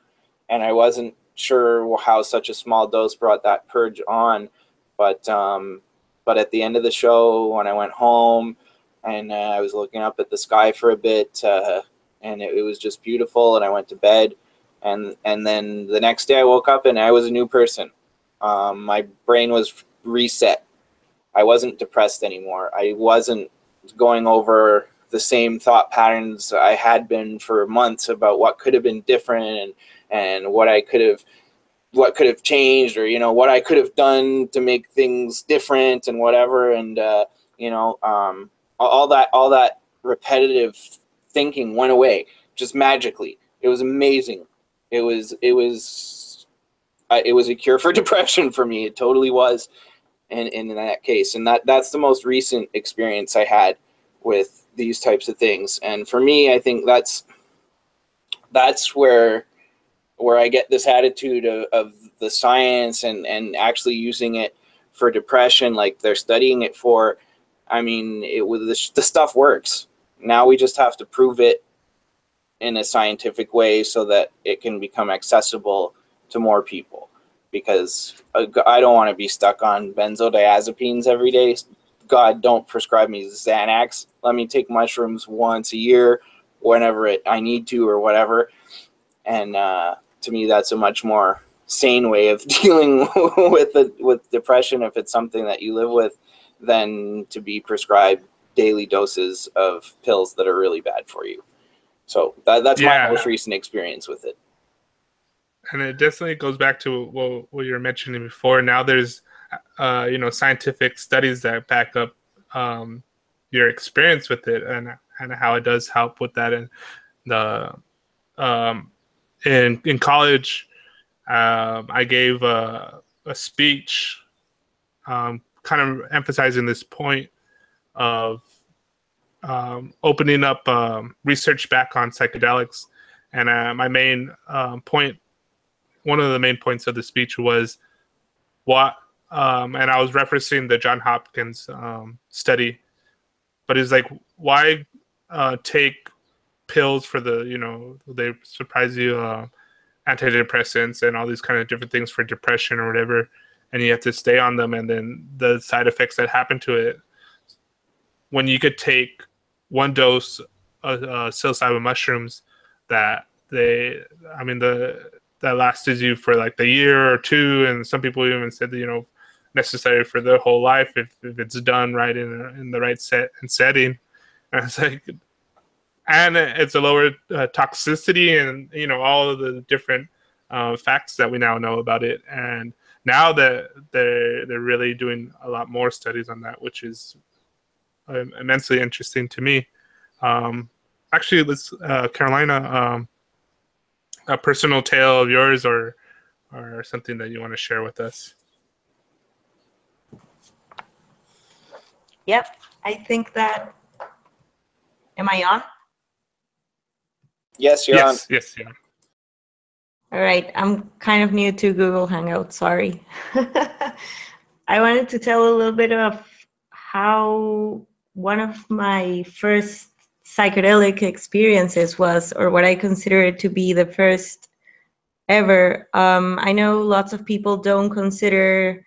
and I wasn't sure how such a small dose brought that purge on. But at the end of the show, when I went home, and I was looking up at the sky for a bit, and it was just beautiful, and I went to bed, and then the next day I woke up and I was a new person. My brain was reset. I wasn't depressed anymore. I wasn't going over the same thought patterns I had been for months about what could have been different and what could have changed, or, you know, what I could have done to make things different and whatever. And you know, all that repetitive thinking went away just magically. It was amazing. It was a cure for depression for me. It totally was. In that case, and that's the most recent experience I had with these types of things. And for me, I think that's where I get this attitude of the science and actually using it for depression, like they're studying it for. I mean, the stuff works. Now we just have to prove it in a scientific way so that it can become accessible to more people. Because I don't want to be stuck on benzodiazepines every day. God, don't prescribe me Xanax. Let me take mushrooms once a year, whenever I need to or whatever. And to me, that's a much more sane way of dealing with depression, if it's something that you live with, than to be prescribed daily doses of pills that are really bad for you. So that's my most recent experience with it. And it definitely goes back to what you were mentioning before. Now there's, you know, scientific studies that back up your experience with it and how it does help with that. And in college, I gave a speech, kind of emphasizing this point of opening up research back on psychedelics. And my main point. One of the main points of the speech was and I was referencing the John Hopkins study, but it's like, why take pills for the, you know, they surprise you, antidepressants and all these kind of different things for depression or whatever, and you have to stay on them, and then the side effects that happen to it, when you could take 1 dose of psilocybin mushrooms that that lasted you for like a year or 2, and some people even said that, you know, necessary for their whole life if it's done right in the right setting. And it's like, and it's a lower toxicity, and, you know, all of the different facts that we now know about it. And now that they're really doing a lot more studies on that, which is immensely interesting to me. Actually, let's Carolina. A personal tale of yours or something that you want to share with us. Yep, I think that. Am I on? Yes, you're on. Yes, yeah. All right, I'm kind of new to Google Hangout, sorry. I wanted to tell a little bit of how one of my first psychedelic experiences was, or what I consider it to be the first ever. I know lots of people don't consider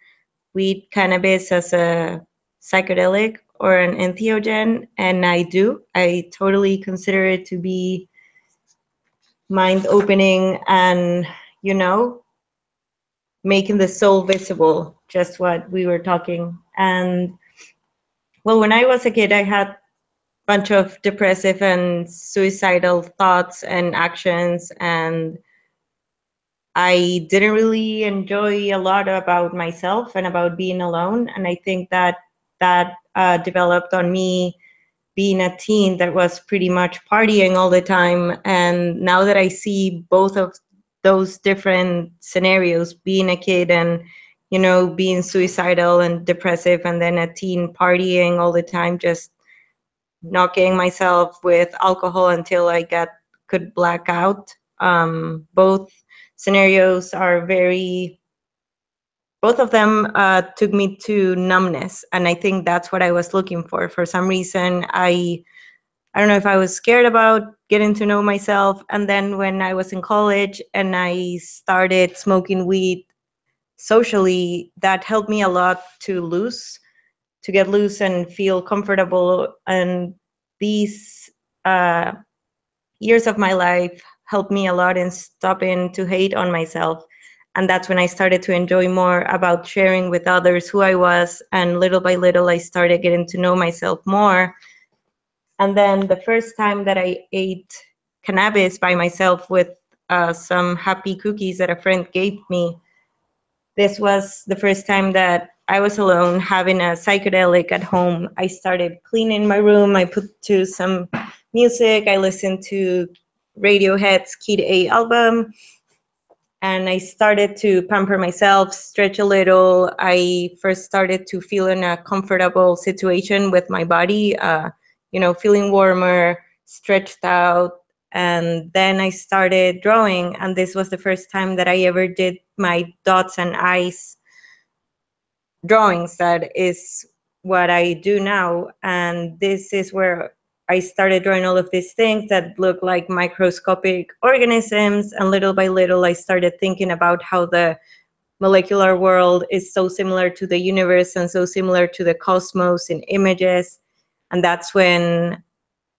weed cannabis as a psychedelic or an entheogen, and I do. I totally consider it to be mind opening and, you know, making the soul visible, just what we were talking. And well, when I was a kid, I had a bunch of depressive and suicidal thoughts and actions, and I didn't really enjoy a lot about myself and about being alone. And I think that developed on me being a teen that was pretty much partying all the time. And now that I see both of those different scenarios, being a kid and, you know, being suicidal and depressive, and then a teen partying all the time, just knocking myself with alcohol until I could black out. Both scenarios are both of them took me to numbness, and I think that's what I was looking for. For some reason, I don't know if I was scared about getting to know myself, and then when I was in college and I started smoking weed socially, that helped me a lot to get loose and feel comfortable. And these years of my life helped me a lot in stopping to hate on myself. And that's when I started to enjoy more about sharing with others who I was. And little by little, I started getting to know myself more. And then the first time that I ate cannabis by myself with some happy cookies that a friend gave me, this was the first time that I was alone having a psychedelic at home. I started cleaning my room. I put to some music. I listened to Radiohead's Kid A album, and I started to pamper myself, stretch a little. I first started to feel in a comfortable situation with my body, you know, feeling warmer, stretched out. And then I started drawing, and this was the first time that I ever did my dots and eyes drawings. That is what I do now. And this is where I started drawing all of these things that look like microscopic organisms. And little by little, I started thinking about how the molecular world is so similar to the universe and so similar to the cosmos in images. And that's when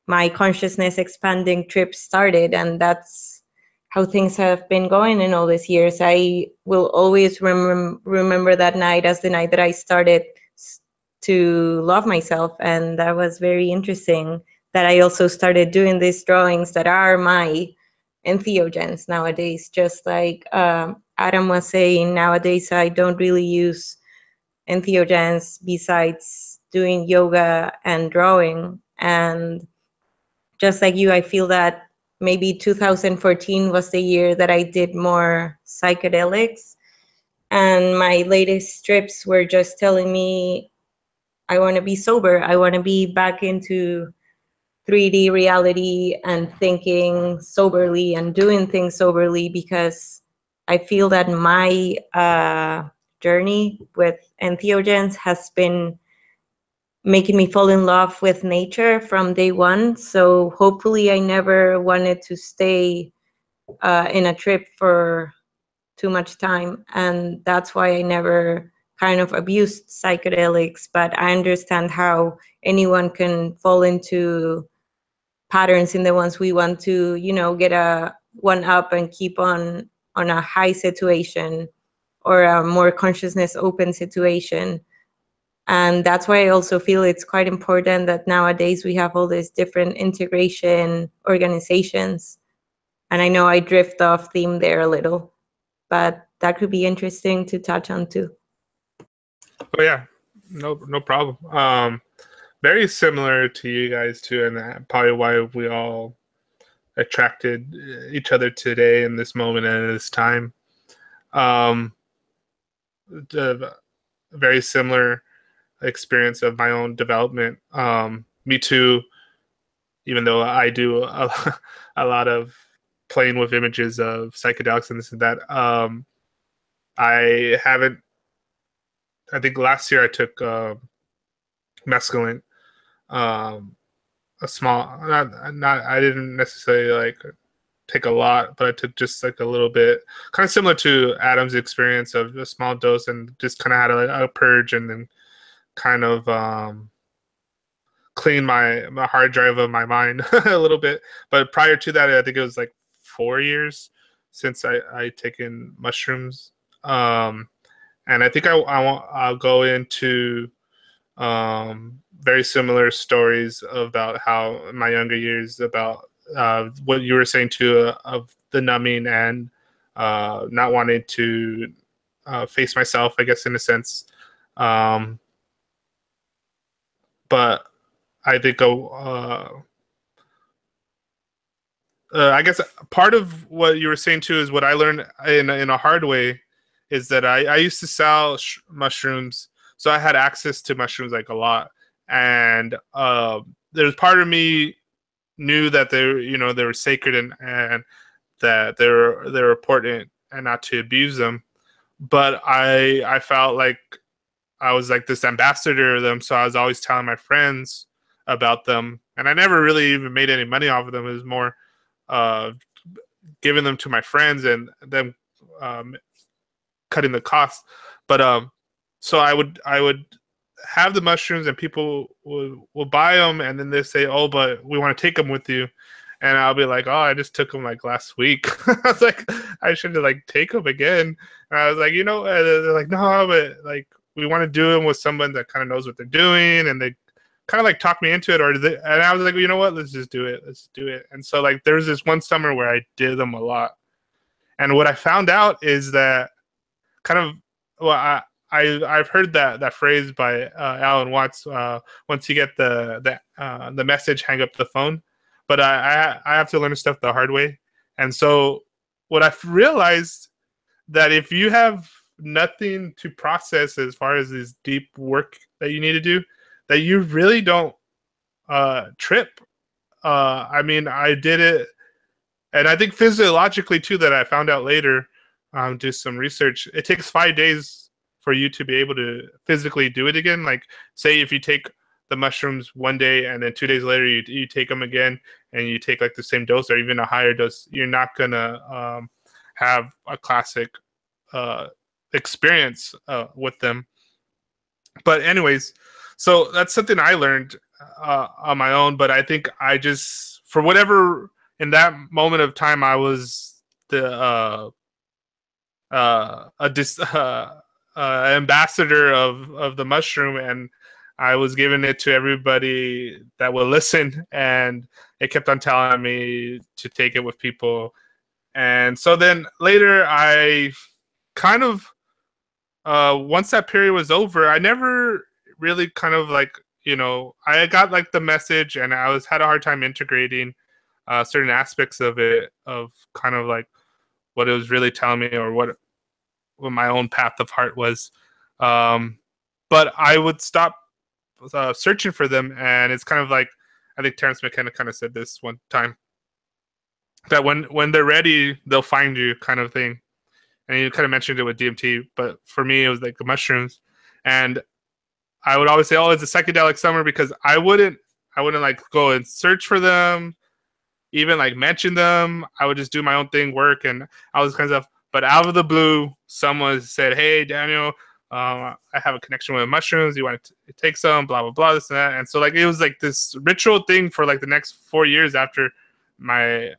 my consciousness expanding trip started. And that's how things have been going in all these years. I will always remember that night as the night that I started to love myself. And that was very interesting, that I also started doing these drawings that are my entheogens nowadays. Just like Adam was saying, nowadays I don't really use entheogens besides doing yoga and drawing. And just like you, I feel that maybe 2014 was the year that I did more psychedelics. And my latest trips were just telling me, I want to be sober. I want to be back into 3D reality and thinking soberly and doing things soberly, because I feel that my journey with entheogens has been making me fall in love with nature from day one. So hopefully I never wanted to stay in a trip for too much time. And that's why I never kind of abused psychedelics, but I understand how anyone can fall into patterns in the ones we want to, you know, get a one up and keep on a high situation or a more consciousness open situation. And that's why I also feel it's quite important that nowadays we have all these different integration organizations. And I know I drift off theme there a little, but that could be interesting to touch on too. Oh yeah, no problem. Very similar to you guys too, and that probably why we all attracted each other today in this moment and at this time. Very similar experience of my own development. Me too, even though I do a lot of playing with images of psychedelics and this and that. I haven't. I think last year I took mescaline. A small, not. I didn't necessarily like take a lot, but I took just like a little bit, kind of similar to Adam's experience of a small dose, and just kind of had a purge, and then kind of clean my hard drive of my mind a little bit. But prior to that, I think it was like 4 years since I taken mushrooms, and I think I'll go into very similar stories about how in my younger years, about what you were saying too, of the numbing and not wanting to face myself, I guess, in a sense. But I think I guess part of what you were saying too is what I learned in a hard way, is that I used to sell mushrooms, so I had access to mushrooms like a lot, and there's part of me knew that they were sacred, and that they're important and not to abuse them, but I felt like I was like this ambassador of them, so I was always telling my friends about them, and I never really even made any money off of them. It was more giving them to my friends and them cutting the cost. But so I would have the mushrooms, and people will buy them, and then they say, "Oh, but we want to take them with you." And I'll be like, "Oh, I just took them like last week." I was like, "I should like take them again." And I was like, they're like, "No, but like we want to do them with someone that kind of knows what they're doing," and they kind of like talked me into it, and I was like, "You know what? Let's just do it. Let's do it." And so like there's this one summer where I did them a lot, and what I found out is that kind of, well, I've heard that phrase by Alan Watts. Once you get the message, hang up the phone. But I have to learn stuff the hard way, and so what I've realized, that if you have nothing to process as far as this deep work that you need to do, that you really don't trip. I mean, I did it, and I think physiologically too, that I found out later, do some research. It takes 5 days for you to be able to physically do it again. Like, say if you take the mushrooms one day and then 2 days later you take them again, and you take like the same dose or even a higher dose, you're not gonna have a classic experience with them. But anyways, so that's something I learned on my own. But I think I just, for whatever, in that moment of time, I was the ambassador of the mushroom, and I was giving it to everybody that would listen, and it kept on telling me to take it with people. And so then later, I kind of, once that period was over, I never really kind of like, I got like the message, and I had a hard time integrating certain aspects of it, of kind of like what it was really telling me, or what my own path of heart was. But I would stop searching for them, and it's kind of like, I think Terrence McKenna kind of said this one time, that when they're ready, they'll find you, kind of thing. And you kind of mentioned it with DMT, but for me, it was like the mushrooms. And I would always say, "Oh, it's a psychedelic summer," because I wouldn't like go and search for them, even like mention them. I would just do my own thing, work, and all this kind of stuff. But out of the blue, someone said, "Hey, Daniel, I have a connection with mushrooms. You want to take some, blah, blah, blah, this and that." And so like, it was like this ritual thing for like the next 4 years after my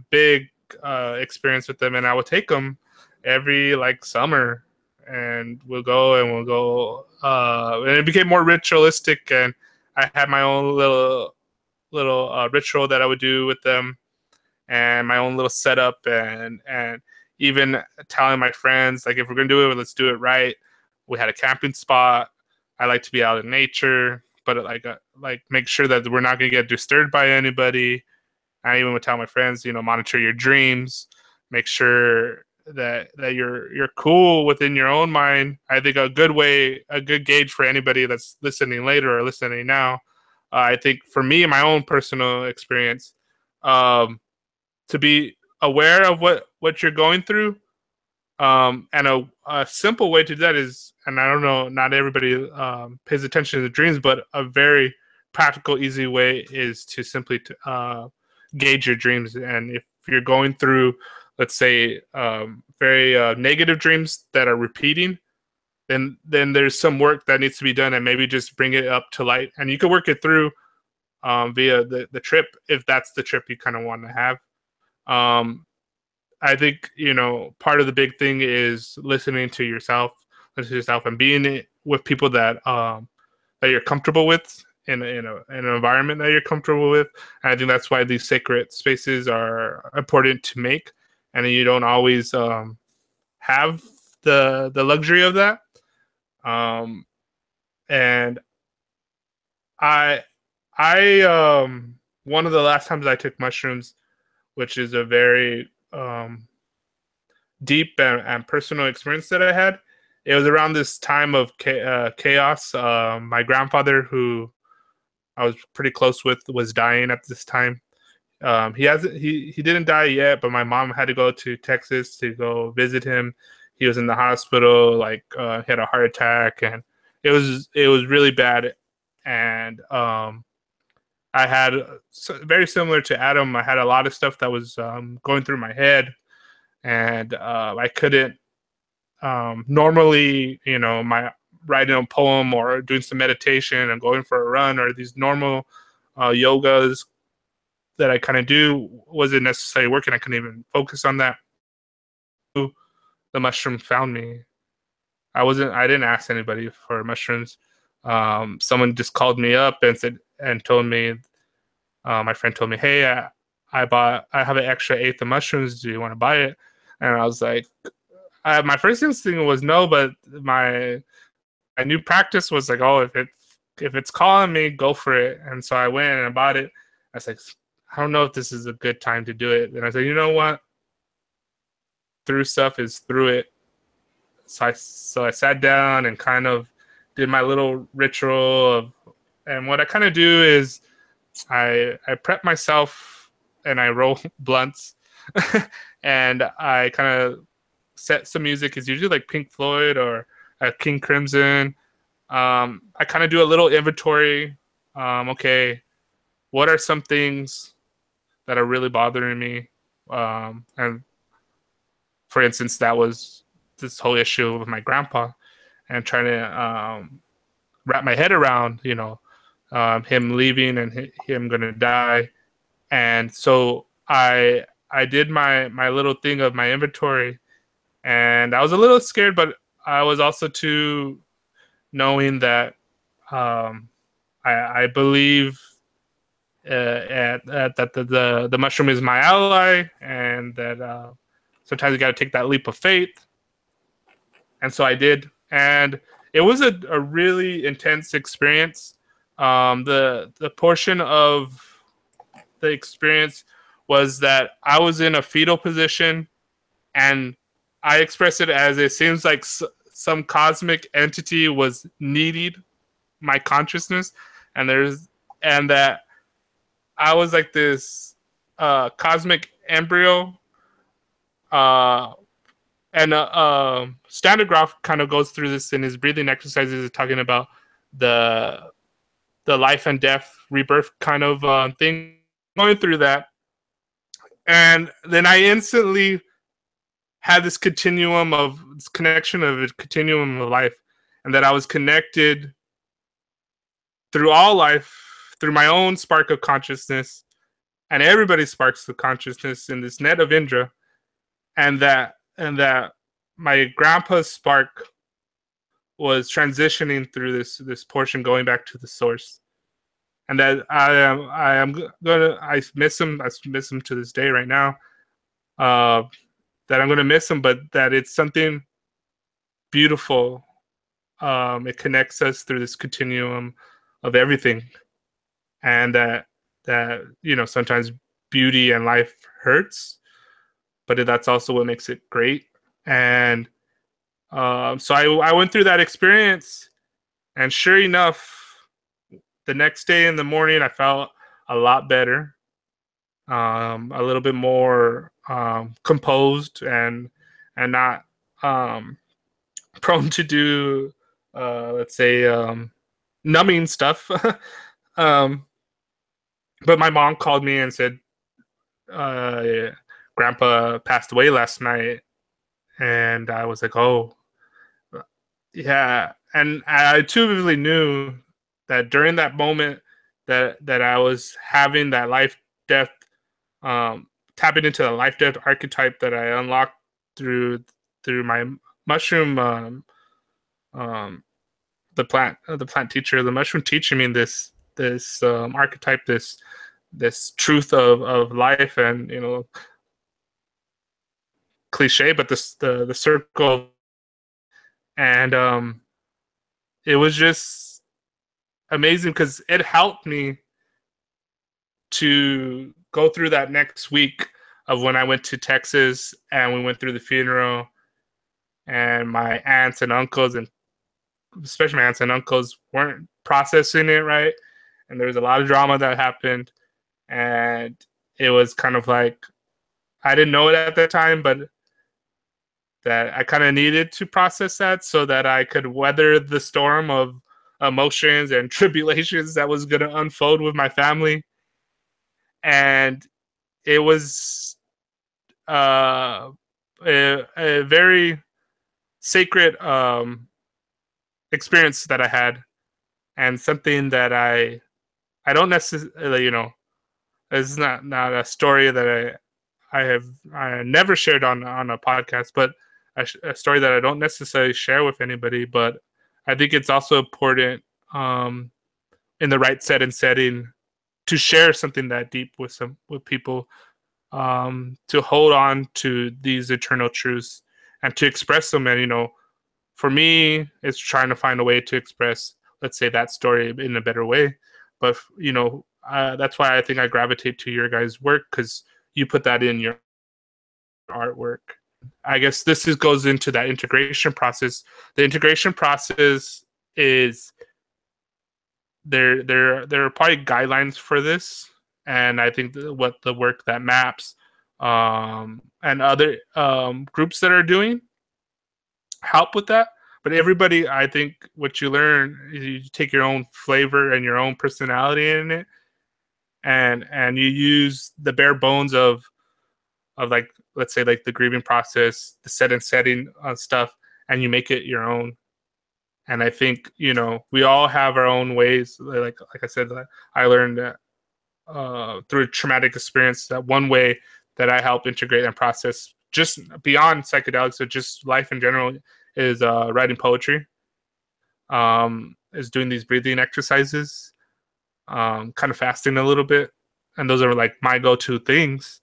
big experience with them. And I would take them every like summer, and we'll go, and it became more ritualistic, and I had my own little ritual that I would do with them, and my own little setup, and even telling my friends, like, if we're gonna do it, let's do it right. We had a camping spot. I like to be out in nature, but like make sure that we're not gonna get disturbed by anybody. I even would tell my friends, monitor your dreams, make sure that you're cool within your own mind. I think a good gauge for anybody that's listening later or listening now, I think for me, my own personal experience, to be aware of what you're going through, and a simple way to do that is, and I don't know, not everybody pays attention to the dreams, but a very practical, easy way is to simply gauge your dreams. And if if you're going through, let's say, very negative dreams that are repeating, then there's some work that needs to be done, and maybe just bring it up to light, and you can work it through via the trip, if that's the trip you kind of want to have. I think, part of the big thing is listening to yourself, and being with people that that you're comfortable with, in an environment that you're comfortable with. And I think that's why these sacred spaces are important to make, and you don't always have the luxury of that. And I one of the last times I took mushrooms, which is a very deep and personal experience that I had. It was around this time of chaos. My grandfather, who I was pretty close with, was dying at this time. He didn't die yet, but my mom had to go to Texas to go visit him. He was in the hospital, he had a heart attack, and it was really bad. And I had, very similar to Adam, I had a lot of stuff that was going through my head, and I couldn't normally, my writing a poem or doing some meditation and going for a run, or these normal yogas that I kind of do, wasn't necessarily working. I couldn't even focus on that. The mushroom found me. I didn't ask anybody for mushrooms. Someone just called me up and told me, my friend told me, hey, I have an extra eighth of mushrooms. Do you want to buy it? And I was like, my first instinct was no, but my new practice was like, oh, if it's calling me, go for it. And so I went and I bought it. I was like, I don't know if this is a good time to do it. And I said, you know what? Through stuff is through it. So I sat down and kind of did my little ritual and what I kind of do is I prep myself and I roll blunts and I kind of set some music. It's usually like Pink Floyd or King Crimson. I kind of do a little inventory. Okay, what are some things that are really bothering me? And for instance, that was this whole issue with my grandpa, and trying to wrap my head around, him leaving and him gonna die. And so I did my little thing of my inventory, and I was a little scared, but I was also too knowing that I believe that the mushroom is my ally, and that sometimes you got to take that leap of faith. And so I did, and it was a really intense experience. The portion of the experience was that I was in a fetal position, and I expressed it as it seems like some cosmic entity was needing my consciousness, and that I was like this cosmic embryo. And Standard Graph kind of goes through this in his breathing exercises, talking about the life and death, rebirth kind of thing, going through that. And then I instantly had this connection of a continuum of life, and that I was connected through all life, through my own spark of consciousness, and everybody's sparks of consciousness in this net of Indra, and that my grandpa's spark was transitioning through this portion, going back to the source, and that I miss him. I miss him to this day right now. That I'm gonna miss him, but that it's something beautiful. It connects us through this continuum of everything, and that sometimes beauty and life hurts, but that's also what makes it great. And so I went through that experience, and sure enough, the next day in the morning, I felt a lot better, a little bit more composed, and not prone to do, let's say, numbing stuff. But my mom called me and said, grandpa passed away last night, and I was like, oh, yeah. And I too vividly knew that during that moment that I was having that life death, tapping into the life death archetype that I unlocked through my mushroom, the plant teacher, the mushroom teaching me this archetype, this truth of life, and cliche, but the circle, and it was just amazing because it helped me to go through that next week of when I went to Texas and we went through the funeral, and my aunts and uncles, and especially my aunts and uncles, weren't processing it right, and there was a lot of drama that happened, and it was kind of like I didn't know it at the time, but that I kind of needed to process that so that I could weather the storm of emotions and tribulations that was going to unfold with my family. And it was a very sacred experience that I had, and something that I don't necessarily, it's not a story that I never shared on a podcast, but a story that I don't necessarily share with anybody. But I think it's also important in the right setting to share something that deep with people, to hold on to these eternal truths and to express them. And for me, it's trying to find a way to express, let's say, that story in a better way. But that's why I think I gravitate to your guys' work, because you put that in your artwork. I guess this goes into that integration process. The integration process is there are probably guidelines for this, and I think what the work that MAPS and other groups that are doing help with that. But everybody, I think what you learn is you take your own flavor and your own personality in it, and you use the bare bones of like, let's say, like the grieving process, the setting stuff, and you make it your own. And I think we all have our own ways. Like I said, I learned that through a traumatic experience, that one way that I help integrate and process, just beyond psychedelics, so just life in general, is writing poetry, is doing these breathing exercises, kind of fasting a little bit. And those are like my go-to things.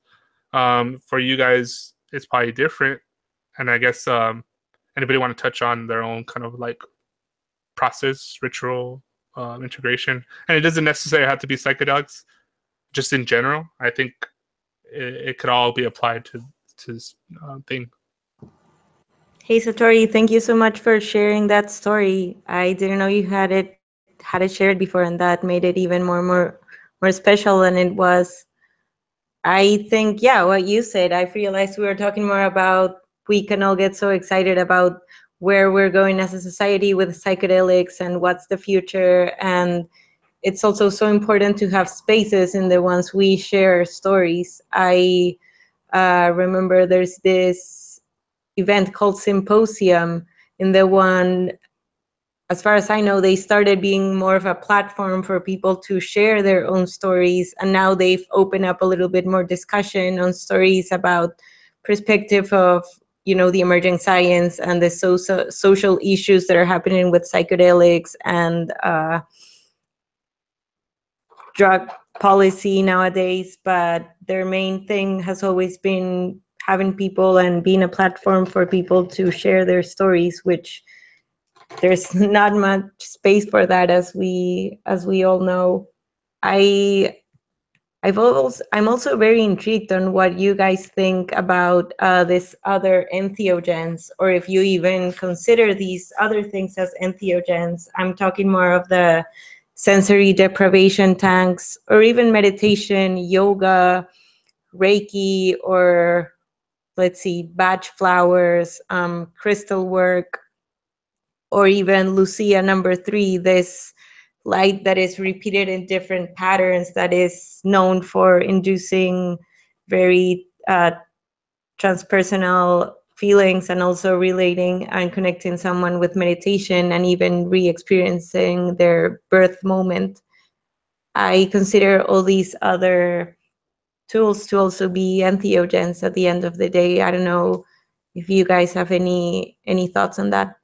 For you guys, it's probably different. And I guess anybody want to touch on their own kind of like process, ritual, integration? And it doesn't necessarily have to be psychedelics. Just in general, I think it could all be applied to this thing. Hey Satori, thank you so much for sharing that story. I didn't know you had it shared before, and that made it even more special than it was. I think, yeah, what you said, I realized we were talking more about, we can all get so excited about where we're going as a society with psychedelics and what's the future. And it's also so important to have spaces in the ones we share stories. I remember there's this event called Symposium, in the one, as far as I know, they started being more of a platform for people to share their own stories. And now they've opened up a little bit more discussion on stories about perspective of, the emerging science and the social issues that are happening with psychedelics and drug policy nowadays. But their main thing has always been having people and being a platform for people to share their stories, which there's not much space for that, as we all know. I'm also very intrigued on what you guys think about this other entheogens, or if you even consider these other things as entheogens. I'm talking more of the sensory deprivation tanks, or even meditation, yoga, Reiki, or let's see, Bach flowers, crystal work, or even Lucia number 3, this light that is repeated in different patterns that is known for inducing very transpersonal feelings, and also relating and connecting someone with meditation, and even re-experiencing their birth moment. I consider all these other tools to also be entheogens at the end of the day. I don't know if you guys have any thoughts on that.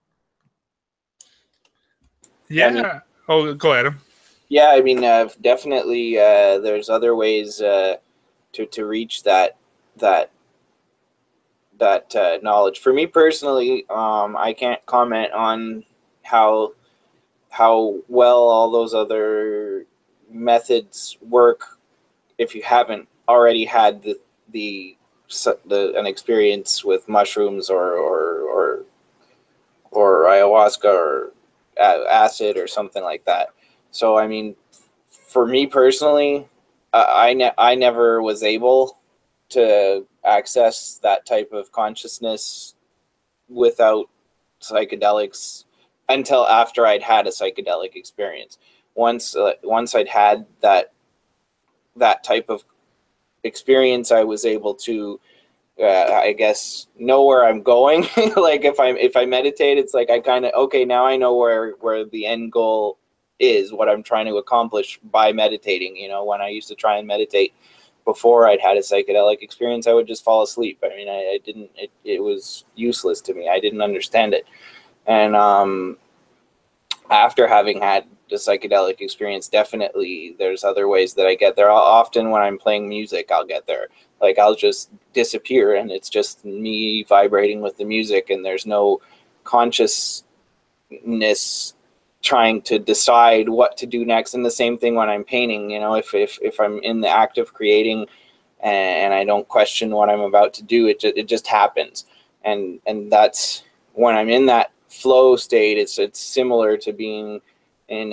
Yeah. I mean, oh, go ahead. yeah, I mean, definitely. There's other ways to reach that knowledge. For me personally, I can't comment on how well all those other methods work if you haven't already had an experience with mushrooms or ayahuasca or acid or something like that. So I mean, for me personally, I never was able to access that type of consciousness without psychedelics until after I'd had a psychedelic experience. Once I'd had that type of experience, I was able to I guess know where I'm going. Like if I meditate, it's like I kind of, okay, now I know where the end goal is, what I'm trying to accomplish by meditating. You know, when I used to try and meditate before I'd had a psychedelic experience, I would just fall asleep. I mean, I didn't, it was useless to me. I didn't understand it. And after having had the psychedelic experience, definitely there's other ways that I get there. Often when I'm playing music, I'll get there. Like I'll just disappear and it's just me vibrating with the music, and there's no consciousness trying to decide what to do next. And the same thing when I'm painting, you know, if I'm in the act of creating and I don't question what I'm about to do, it just happens. And that's when I'm in that flow state. It's similar to being in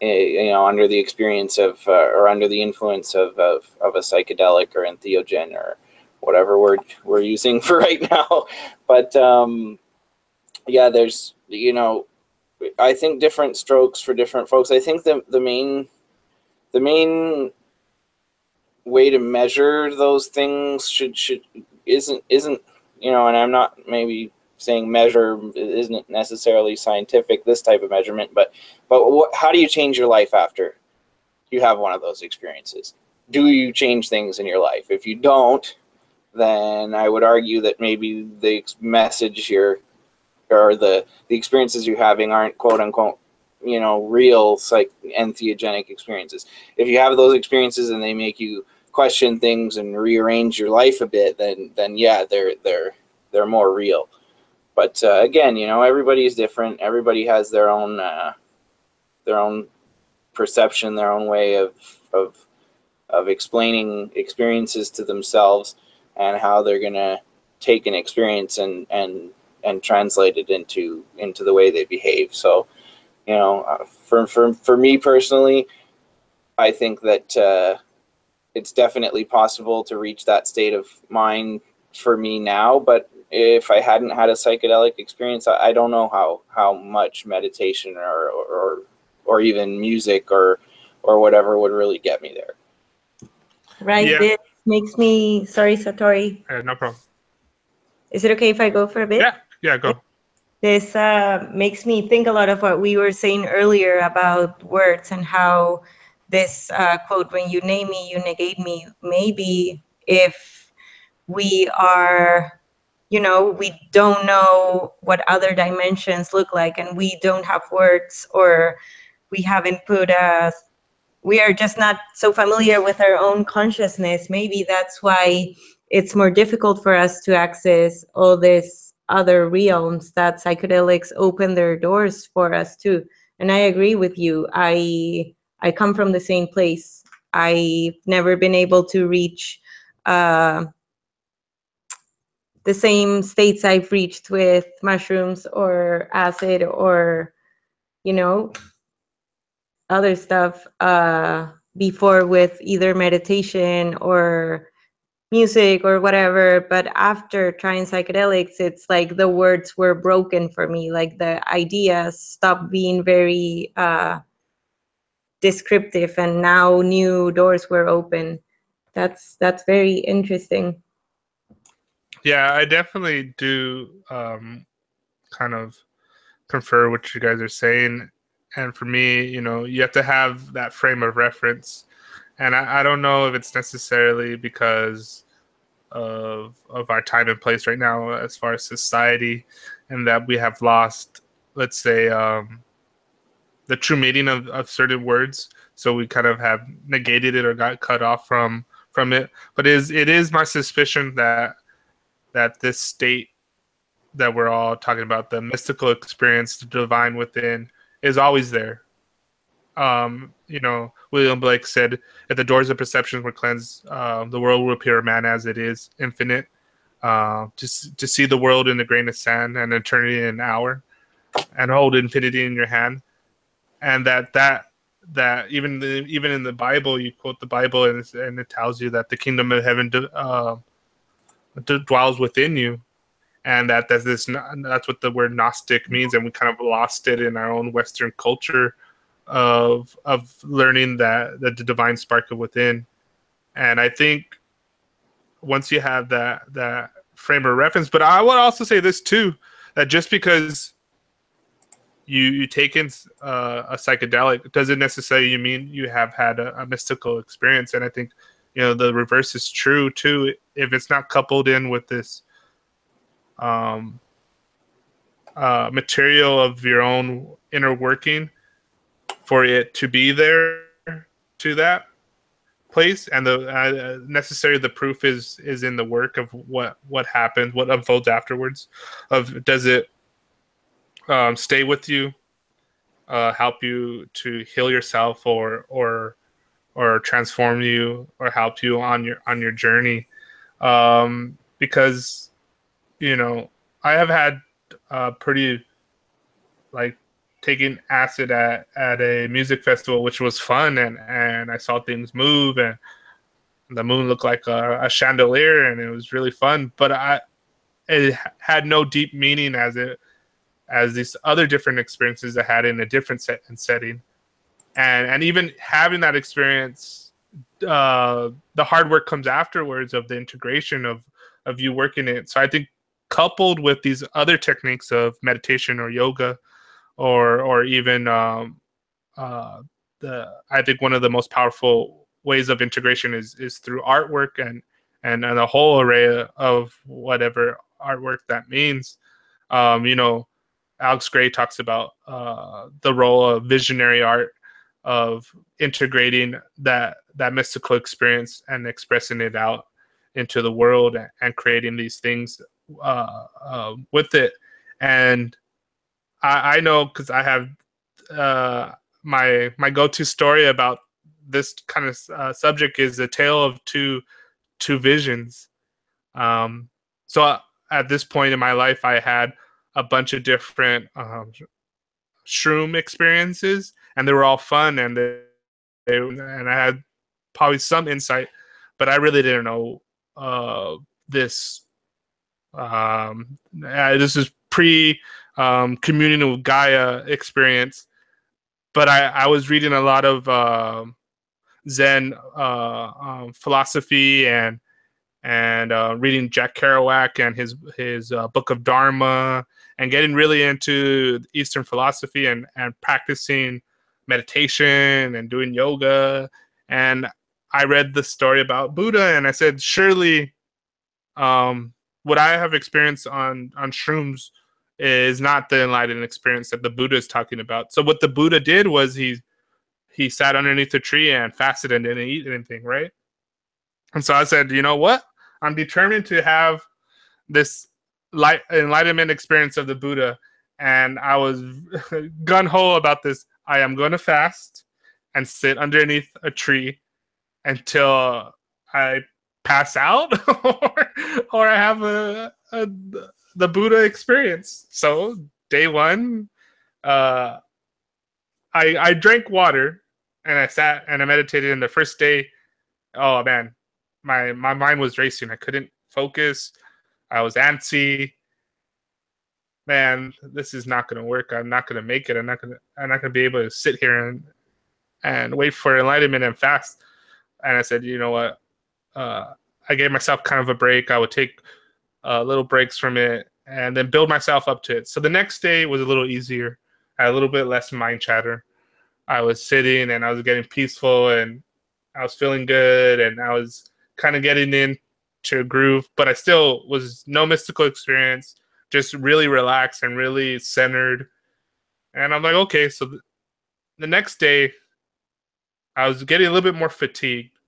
you know, under the experience of or under the influence of a psychedelic or entheogen or whatever word we're using for right now. But yeah, there's, you know, I think different strokes for different folks. I think the main way to measure those things isn't, you know, and I'm not maybe saying measure isn't necessarily scientific, this type of measurement, but how do you change your life after you have one of those experiences? Do you change things in your life? If you don't, then I would argue that maybe the message here or the experiences you're having aren't quote unquote, you know, real entheogenic experiences. If you have those experiences and they make you question things and rearrange your life a bit, then yeah, they're more real. But again, you know, everybody is different. Everybody has their own perception, their own way of explaining experiences to themselves, and how they're gonna take an experience and translate it into the way they behave. So, you know, for me personally, I think that it's definitely possible to reach that state of mind for me now. But if I hadn't had a psychedelic experience, I don't know how much meditation or even music or whatever would really get me there. Right. Yeah. This makes me, sorry, Satori. No problem. Is it okay if I go for a bit? Yeah, go. This makes me think a lot of what we were saying earlier about words, and how this quote, when you name me, you negate me. Maybe if we are, you know, we don't know what other dimensions look like, and we don't have words, or we haven't put we are just not so familiar with our own consciousness. Maybe that's why it's more difficult for us to access all these other realms that psychedelics open their doors for us too. And I agree with you. I come from the same place. I've never been able to reach the same states I've reached with mushrooms or acid or, you know, other stuff before with either meditation or music or whatever. But after trying psychedelics, it's like the words were broken for me. Like the ideas stopped being very descriptive, and now new doors were open. That's very interesting. Yeah, I definitely do kind of confer what you guys are saying. And for me, you have to have that frame of reference. And I don't know if it's necessarily because of our time and place right now as far as society, and that we have lost, let's say, the true meaning of certain words. So we kind of have negated it or got cut off from it. But it is my suspicion that this state that we're all talking about, the mystical experience, the divine within, is always there. William Blake said, "If the doors of perception were cleansed, the world will appear man as it is, infinite. To see the world in a grain of sand and eternity in an hour, and hold infinity in your hand." And that even in the Bible, you quote the Bible, and it tells you that the kingdom of heaven dwells within you, and that's what the word Gnostic means, and we kind of lost it in our own Western culture of learning that the divine spark of within. And I think once you have that frame of reference, but I would also say this too, that just because you take in a psychedelic doesn't necessarily mean you have had a mystical experience. And I think the reverse is true too. If it's not coupled in with this material of your own inner working, for it to be there to that place, and the necessary the proof is in the work of what happens, what unfolds afterwards. Of does it stay with you, help you to heal yourself, or transform you, or help you on your journey. Because I have had pretty, like, taking acid at a music festival, which was fun, and I saw things move, and the moon looked like a chandelier, and it was really fun. But it had no deep meaning as these other different experiences I had in a different setting, and even having that experience, the hard work comes afterwards of the integration of you working it. So I think coupled with these other techniques of meditation or yoga, or even I think one of the most powerful ways of integration is through artwork, and a whole array of whatever artwork that means. Alex Gray talks about the role of visionary art, of integrating that mystical experience and expressing it out into the world, and creating these things with it. And I know, because I have my go-to story about this kind of subject is a tale of two visions. So at this point in my life, I had a bunch of different shroom experiences, and they were all fun, and I had probably some insight, but I really didn't know this. This is pre communion with Gaia experience, but I was reading a lot of Zen philosophy, and reading Jack Kerouac and his book of Dharma, and getting really into Eastern philosophy, and practicing meditation and doing yoga. And I read the story about Buddha, and I said, surely what I have experienced on shrooms is not the enlightened experience that the Buddha is talking about. So what the Buddha did was he sat underneath a tree and fasted and didn't eat anything, right? And so I said, you know what? I'm determined to have this enlightenment experience of the Buddha. And I was gun-ho about this. I am going to fast and sit underneath a tree until I pass out, or I have the Buddha experience. So day one, I drank water, and I sat and I meditated. And the first day, oh man, my mind was racing. I couldn't focus. I was antsy. Man, this is not going to work. I'm not going to make it. I'm not going to be able to sit here and wait for enlightenment and fast. And I said, you know what? I gave myself kind of a break. I would take little breaks from it, and then build myself up to it. So the next day was a little easier. I had a little bit less mind chatter. I was sitting and I was getting peaceful and I was feeling good and I was kind of getting into a groove, but I still was no mystical experience, just really relaxed and really centered. And I'm like, okay, so the next day I was getting a little bit more fatigued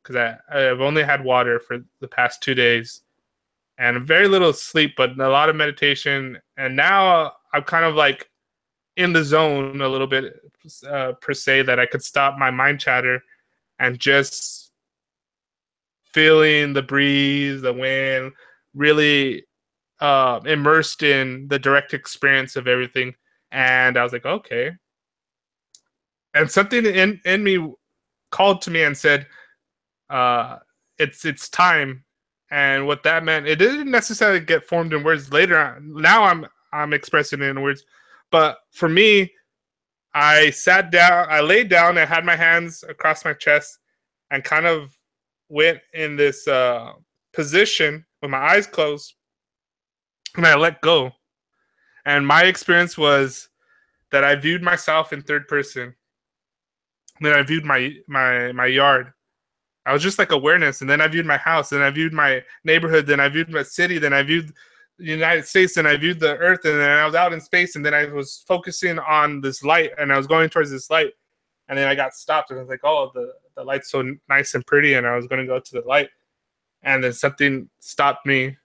because I've only had water for the past 2 days and very little sleep, but a lot of meditation. And now I'm kind of like in the zone a little bit, per se, that I could stop my mind chatter and just feeling the breeze, the wind, really immersed in the direct experience of everything. And I was like, okay. And something in me called to me and said, it's time. And what that meant, it didn't necessarily get formed in words later. Now I'm expressing it in words. But for me, I sat down, I laid down and had my hands across my chest and kind of went in this position with my eyes closed and I let go. And my experience was that I viewed myself in third person. Then I viewed my yard. I was just like awareness. And then I viewed my house. Then I viewed my neighborhood. Then I viewed my city. Then I viewed the United States. Then I viewed the earth. And then I was out in space. And then I was focusing on this light. And I was going towards this light. And then I got stopped. And I was like, oh, the light's so nice and pretty. And I was going to go to the light. And then something stopped me.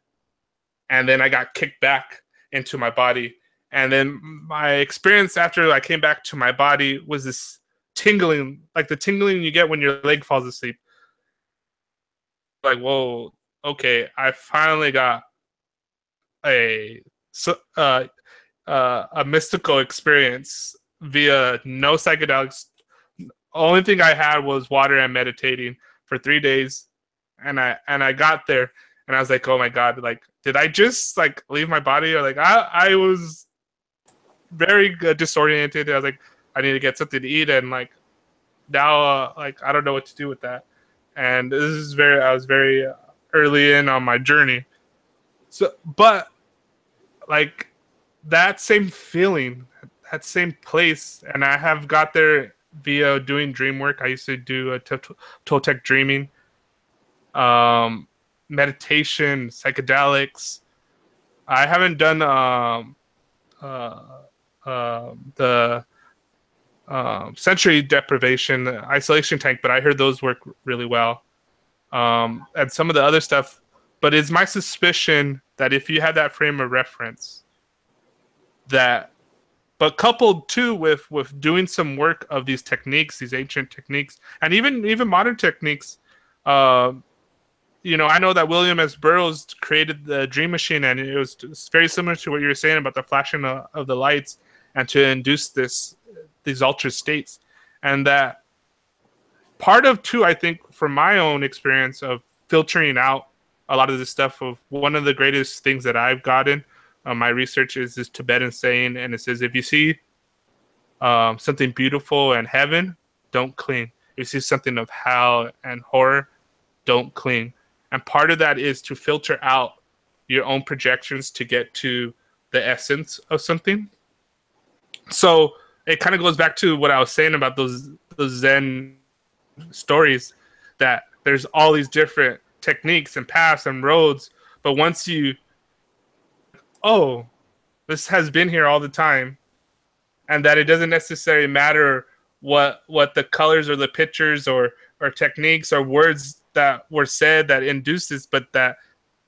And then I got kicked back into my body. And then my experience after I came back to my body was this tingling, like the tingling you get when your leg falls asleep. Like, whoa, okay, I finally got a mystical experience via no psychedelics. Only thing I had was water and meditating for 3 days, and I got there, and I was like, oh my god, like, did I just like leave my body? Or like, I was very disoriented. I was like, I need to get something to eat, and like now, like, I don't know what to do with that. And I was very early in on my journey. So, but like that same feeling, that same place, and I have got there via doing dream work. I used to do a Toltec dreaming, meditation, psychedelics. I haven't done the sensory deprivation, isolation tank, but I heard those work really well. And some of the other stuff. But it's my suspicion that if you have that frame of reference, but coupled too with doing some work of these techniques, these ancient techniques, and even modern techniques, I know that William S. Burroughs created the Dream Machine, and it's very similar to what you were saying about the flashing of the lights and to induce these altered states. And that part of too, I think, from my own experience of filtering out a lot of this stuff, of one of the greatest things that I've gotten my research is this Tibetan saying, and it says, if you see something beautiful in heaven, don't cling. If you see something of hell and horror, don't cling. And part of that is to filter out your own projections to get to the essence of something. So it kind of goes back to what I was saying about those Zen stories, that there's all these different techniques and paths and roads, but once this has been here all the time, and that it doesn't necessarily matter what the colors or the pictures or techniques or words that were said that induce this, but that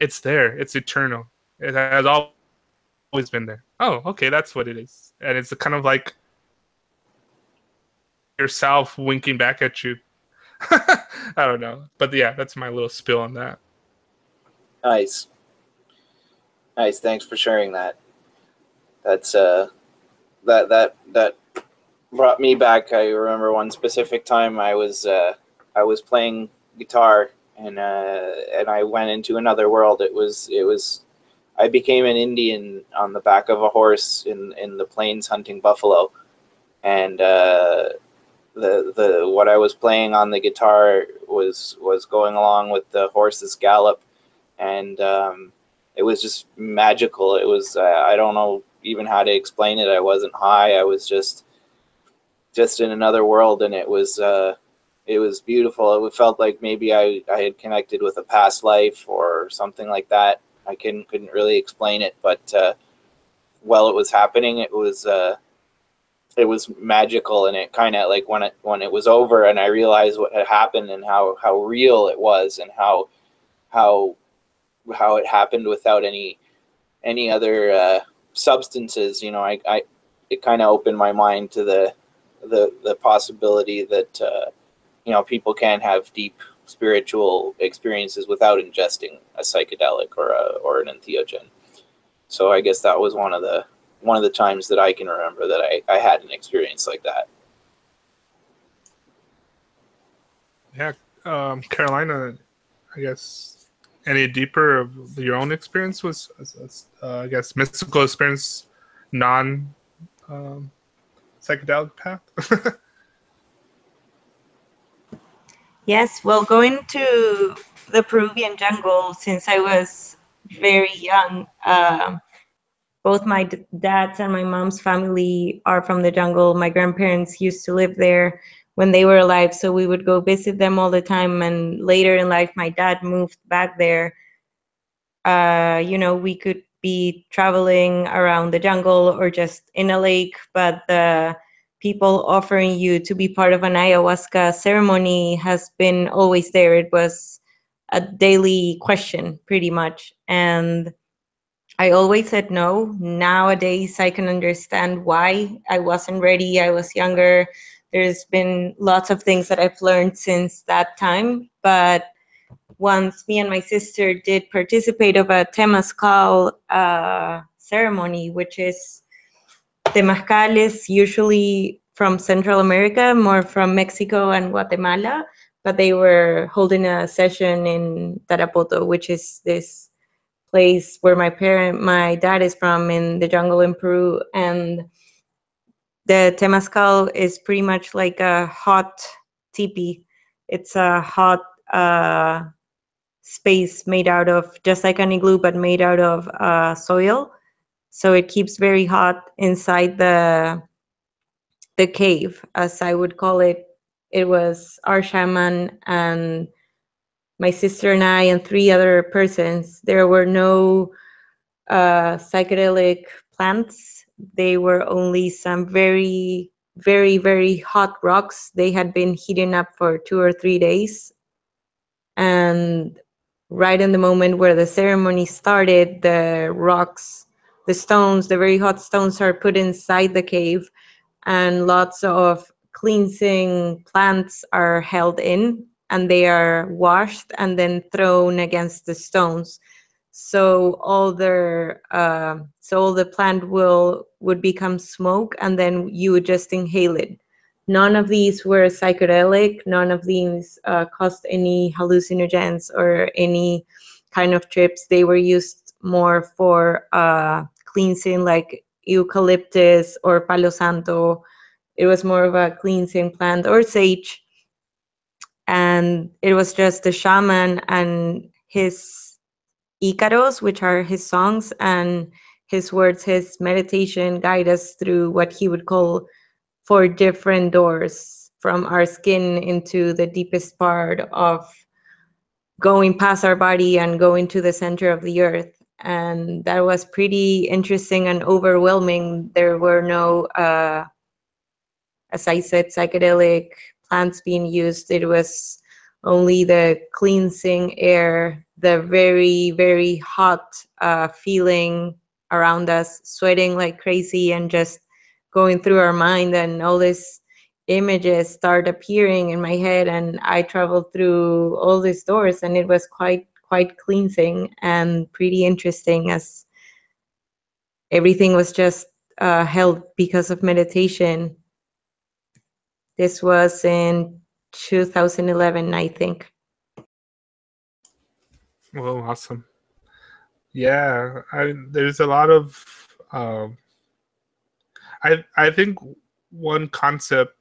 it's there, it's eternal, it has always been there. Oh, okay, that's what it is. And it's kind of like yourself winking back at you. I don't know, but yeah, that's my little spill on that. Nice. Thanks for sharing that. That's that brought me back. I remember one specific time I was playing guitar, and I went into another world. It was I became an Indian on the back of a horse in the plains hunting buffalo, and the what I was playing on the guitar was going along with the horse's gallop, and it was just magical. It was I don't know even how to explain it. I wasn't high. I was just in another world, and it was beautiful. It felt like maybe I had connected with a past life or something like that. I couldn't really explain it, but while it was happening, it was magical, and it kind of like when it was over and I realized what had happened and how real it was, and how it happened without any other substances. You know, it kind of opened my mind to the possibility that you know, people can have deep spiritual experiences without ingesting a psychedelic or an entheogen. So I guess that was one of the times that I can remember that I had an experience like that. Yeah, Carolina, I guess any deeper of your own experience was, I guess, mystical experience, non psychedelic path? Yes, well, going to the Peruvian jungle since I was very young. Both my dad's and my mom's family are from the jungle. My grandparents used to live there when they were alive, so we would go visit them all the time. And later in life, my dad moved back there. You know, we could be traveling around the jungle or just in a lake, but the people offering you to be part of an ayahuasca ceremony has been always there. It was a daily question, pretty much. And I always said no. Nowadays, I can understand why I wasn't ready. I was younger. There's been lots of things that I've learned since that time. But once me and my sister did participate of a temazcal ceremony, which is temazcal is usually from Central America, more from Mexico and Guatemala, but they were holding a session in Tarapoto, which is this place where my dad is from, in the jungle in Peru. And the temazcal is pretty much like a hot teepee. It's a hot space made out of, just like an igloo, but made out of soil. So it keeps very hot inside the cave, as I would call it. It was our shaman and my sister and I and 3 other persons. There were no psychedelic plants. They were only some very, very, very hot rocks. They had been heating up for 2 or 3 days. And right in the moment where the ceremony started, the rocks, the stones, the very hot stones are put inside the cave, and lots of cleansing plants are held in, and they are washed and then thrown against the stones. So all the plant would become smoke, and then you would just inhale it. None of these were psychedelic. None of these caused any hallucinogens or any kind of trips. They were used more for cleansing, like eucalyptus or palo santo. It was more of a cleansing plant, or sage. And it was just the shaman and his Icaros, which are his songs, and his words, his meditation, guide us through what he would call 4 different doors from our skin into the deepest part of going past our body and going to the center of the earth. And that was pretty interesting and overwhelming. There were no, as I said, psychedelic plants being used. It was only the cleansing air, the very, very hot feeling around us, sweating like crazy, and just going through our mind, and all these images start appearing in my head, and I traveled through all these doors, and it was quite cleansing and pretty interesting, as everything was just held because of meditation. This was in 2011, I think. Well, awesome. Yeah, there's a lot of I think one concept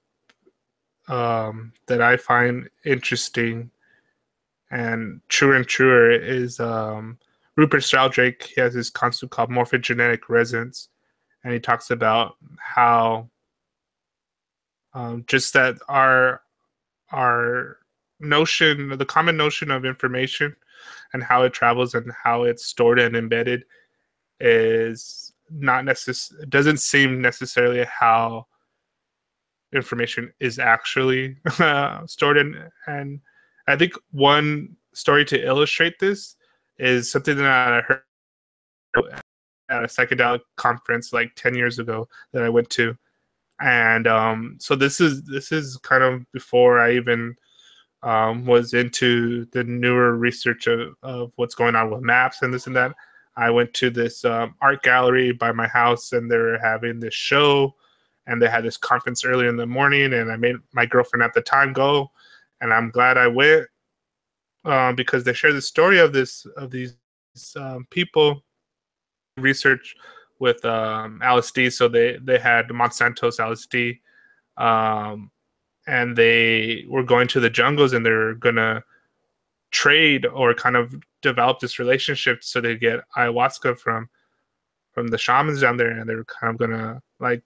that I find interesting and truer is Rupert Sheldrake, he has this concept called morphogenetic resonance, and he talks about how just that our notion, the common notion of information and how it travels and how it's stored and embedded is not doesn't seem necessarily how information is actually stored in. And I think one story to illustrate this is something that I heard at a psychedelic conference like 10 years ago that I went to. And so this is kind of before I even was into the newer research of what's going on with maps and this and that. I went to this art gallery by my house, and they were having this show, and they had this conference early in the morning, and I made my girlfriend at the time go, and I'm glad I went because they share the story of these people research with LSD. So they had Monsanto's LSD, and they were going to the jungles, and they're gonna trade or kind of develop this relationship so they get ayahuasca from the shamans down there, and they're kind of gonna like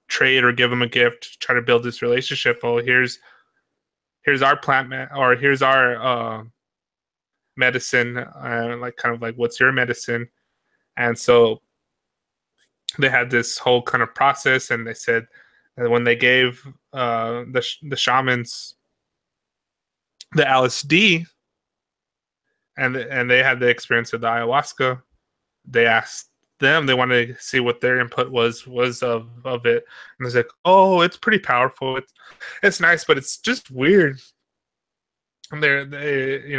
trade or give them a gift, try to build this relationship. Oh, here's our plant or here's our medicine, like kind of like, what's your medicine? And so they had this whole kind of process, and they said that when they gave the shamans the LSD, and they had the experience of the ayahuasca, they asked them, they wanted to see what their input was of it, and it's like, oh, it's pretty powerful, it's nice, but it's just weird. And they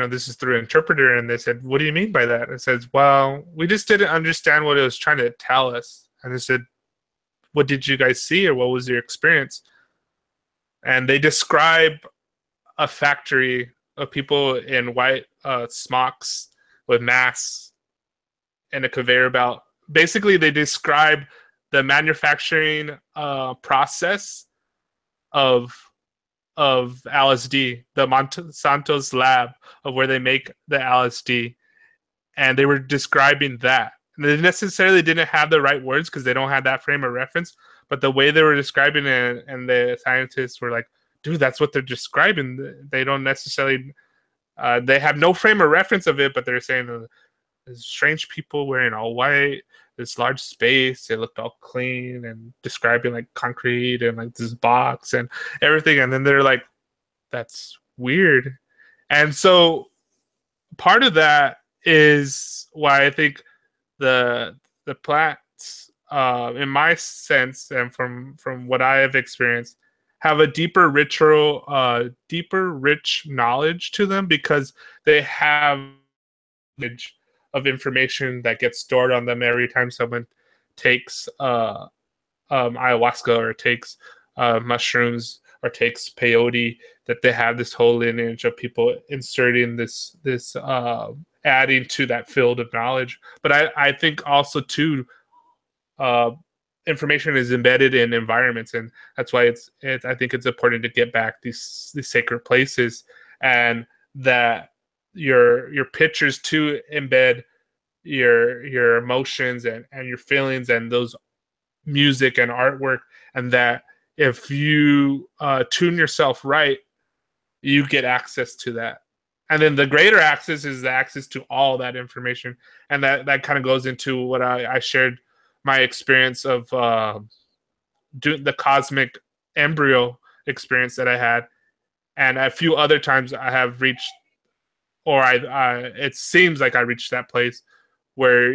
this is through an interpreter, and they said, what do you mean by that? It says, well, we just didn't understand what it was trying to tell us. And they said, what did you guys see, or what was your experience? And they describe a factory of people in white smocks with masks and a conveyor belt. Basically, they describe the manufacturing process of LSD, the Monsanto's lab of where they make the LSD, and they were describing that. And they necessarily didn't have the right words because they don't have that frame of reference, but the way they were describing it, and the scientists were like, dude, that's what they're describing. They don't necessarily, they have no frame of reference of it, but they're saying there's strange people wearing all white, this large space, it looked all clean, and describing like concrete and like this box and everything. And then they're like, that's weird. And so part of that is why I think the plants, in my sense, and from what I have experienced, have a deeper rich knowledge to them, because they have knowledge of information that gets stored on them every time someone takes ayahuasca or takes mushrooms or takes peyote, that they have this whole lineage of people inserting this adding to that field of knowledge. But I think also too, information is embedded in environments, and that's why I think it's important to get back these sacred places, and that your pictures to embed your emotions and your feelings and those music and artwork, and that if you tune yourself right, you get access to that. And then the greater access is the access to all that information. And that kind of goes into what I shared, my experience of doing the cosmic embryo experience that I had. And a few other times I have reached, or it seems like I reached that place where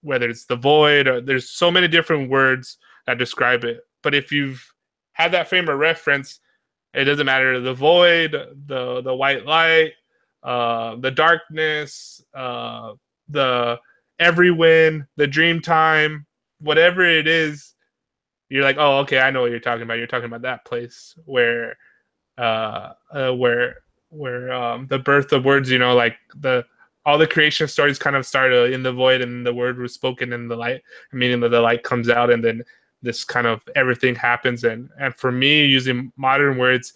whether it's the void, or there's so many different words that describe it. But if you've had that frame of reference, it doesn't matter, the void, the white light, the darkness, the every wind, the dream time, whatever it is, you're like, oh, okay, I know what you're talking about. You're talking about that place where the birth of words, like all the creation stories kind of started in the void, and the word was spoken in the light, meaning that the light comes out, and then this kind of everything happens. And for me, using modern words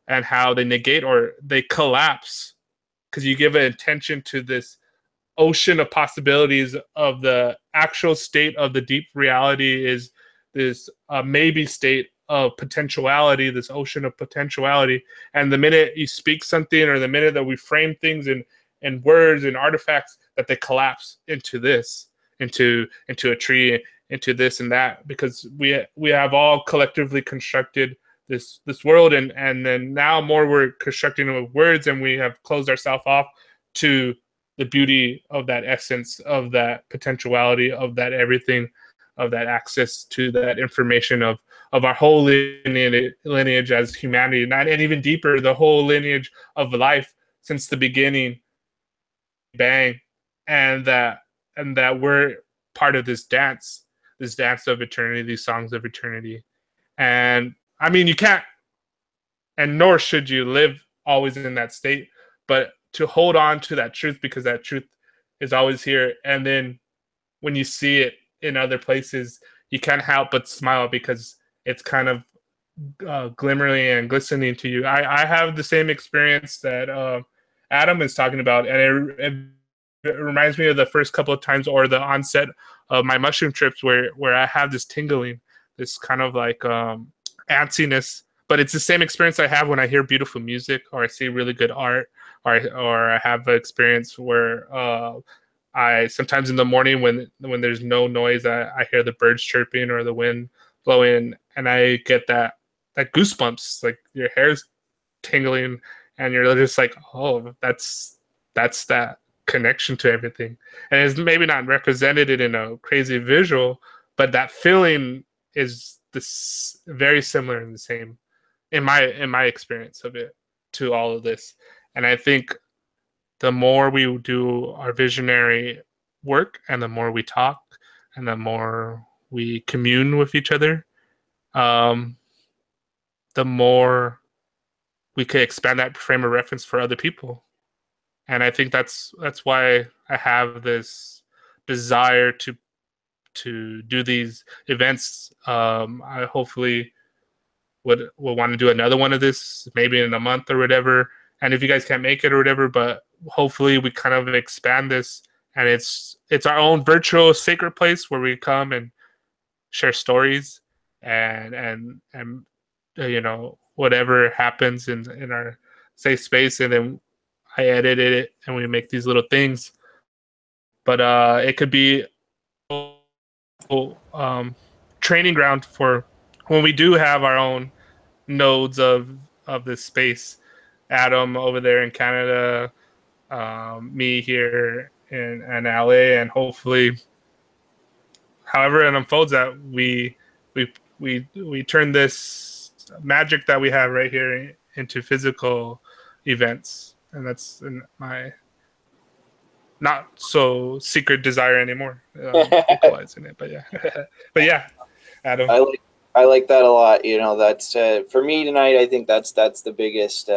and how they negate or they collapse because you give an intention to this ocean of possibilities of the actual state of the deep reality is this maybe state of potentiality, this ocean of potentiality. And the minute you speak something, or the minute that we frame things in words and artifacts, that they collapse into this, into a tree, into this and that, because we have all collectively constructed this world, and then now more we're constructing it with words, and we have closed ourselves off to the beauty of that essence, of that potentiality, of that everything, of that access to that information of our whole lineage as humanity, and even deeper, the whole lineage of life since the beginning, bang, and that we're part of this dance of eternity, these songs of eternity. And I mean, you can't, and nor should you live always in that state, but to hold on to that truth, because that truth is always here. And then when you see it in other places, you can't help but smile, because it's kind of glimmering and glistening to you. I have the same experience that Adam is talking about, and it reminds me of the first couple of times, or the onset of my mushroom trips, where I have this tingling, this kind of like antsiness. But it's the same experience I have when I hear beautiful music, or I see really good art, or I have an experience where I sometimes in the morning when there's no noise, I hear the birds chirping or the wind blowing, and I get that goosebumps, like your hair's tingling, and you're just like, oh, that's that connection to everything. And it's maybe not represented in a crazy visual, but that feeling is this very similar and the same in my experience of it to all of this. And I think the more we do our visionary work, and the more we talk, and the more we commune with each other, the more we could expand that frame of reference for other people. And I think that's why I have this desire to do these events. I hopefully would want to do another one of this, maybe in a month or whatever. And if you guys can't make it or whatever, but hopefully we kind of expand this, and it's our own virtual sacred place where we come and share stories, and you know, whatever happens in our safe space, and then I edit it and we make these little things. But it could be training ground for when we do have our own nodes of this space. Adam over there in Canada, me here in LA, and hopefully, however it unfolds, that we turn this magic that we have right here into physical events. And that's my not so secret desire anymore, vocalizing it. But yeah, but yeah, Adam. I like that a lot. You know, that's for me tonight. I think that's the biggest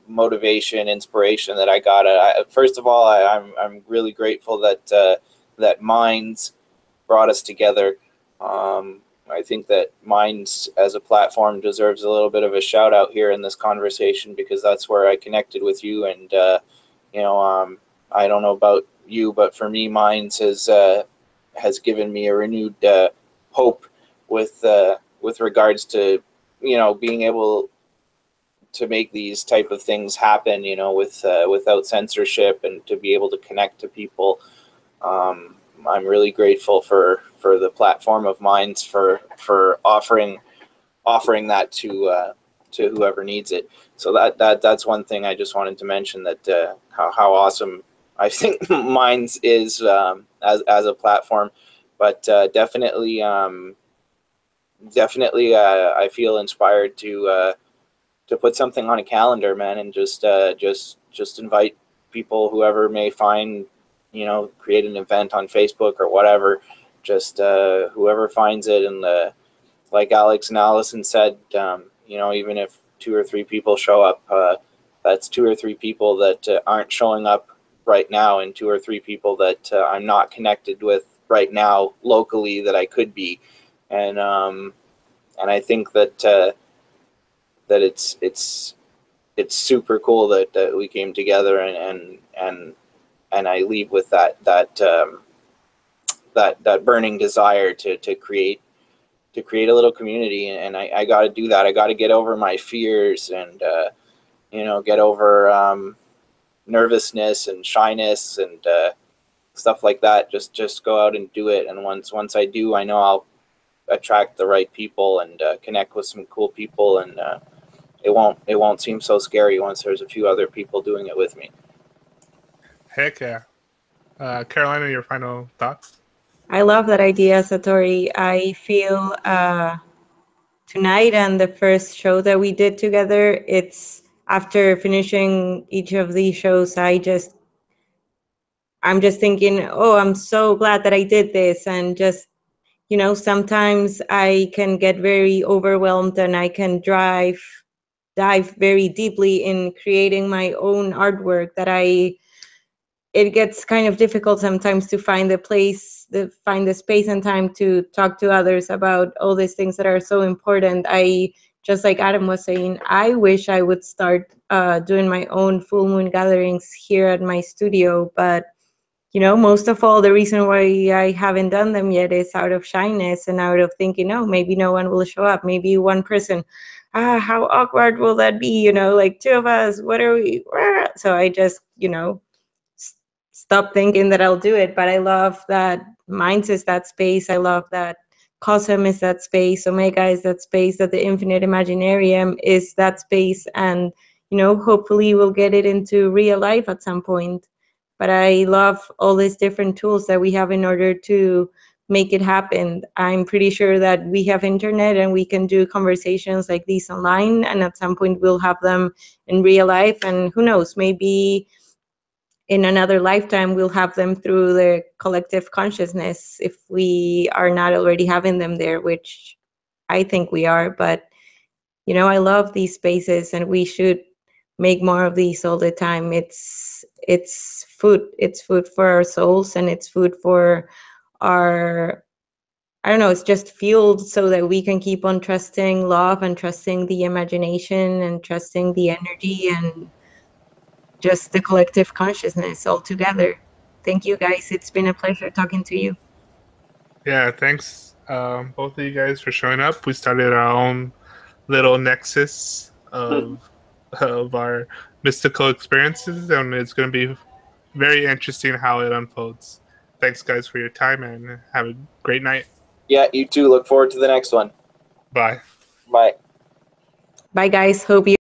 motivation, inspiration that I got. First of all, I'm really grateful that that Minds brought us together. I think that Minds as a platform deserves a little bit of a shout out here in this conversation, because that's where I connected with you. And you know, I don't know about you, but for me, Minds has given me a renewed hope with regards to, you know, being able to make these type of things happen, you know, without censorship, and to be able to connect to people. I'm really grateful for the platform of Minds for offering that to whoever needs it. So that's one thing I just wanted to mention, that how awesome I think Minds is as a platform. But definitely I feel inspired to put something on a calendar, man, and just invite people, whoever may find, you know, create an event on Facebook or whatever, just whoever finds it. And like Alex and Allison said, you know, even if 2 or 3 people show up, that's 2 or 3 people that aren't showing up right now, and 2 or 3 people that I'm not connected with right now locally that I could be. And I think that that it's it's super cool that we came together, and I leave with that burning desire to create a little community. And I got to do that. I got to get over my fears, and get over nervousness and shyness and stuff like that. Just go out and do it. And once I do, I know I'll attract the right people and connect with some cool people, and it won't seem so scary once there's a few other people doing it with me. Heck yeah. Carolina, your final thoughts? I love that idea, Satori. I feel tonight and the first show that we did together, it's after finishing each of these shows, I'm just thinking, oh, I'm so glad that I did this. And just, sometimes I can get very overwhelmed, and I can dive very deeply in creating my own artwork that it gets kind of difficult sometimes to find find the space and time to talk to others about all these things that are so important. Just like Adam was saying, I wish I would start doing my own full moon gatherings here at my studio. But, most of all, the reason why I haven't done them yet is out of shyness and out of thinking, oh, maybe no one will show up. Maybe one person. How awkward will that be? Like two of us, what are we? So I just, stop thinking that I'll do it. But I love that Minds is that space. I love that Cosm is that space. Omega is that space. That the Infinite Imaginarium is that space. And, hopefully we'll get it into real life at some point. But I love all these different tools that we have in order to make it happen. I'm pretty sure that we have internet and we can do conversations like these online. And at some point we'll have them in real life. And who knows, maybe in another lifetime, we'll have them through the collective consciousness if we are not already having them there, which I think we are. But, I love these spaces, and we should make more of these all the time. It's food. It's food for our souls, and it's food for our, I don't know, it's just fueled so that we can keep on trusting love and trusting the imagination and trusting the energy and just the collective consciousness all together. Thank you, guys. It's been a pleasure talking to you. Yeah, thanks both of you guys for showing up. We started our own little nexus of our mystical experiences, and it's going to be very interesting how it unfolds. Thanks, guys, for your time, and have a great night. Yeah, you too. Look forward to the next one. Bye. Bye. Bye, guys. Hope you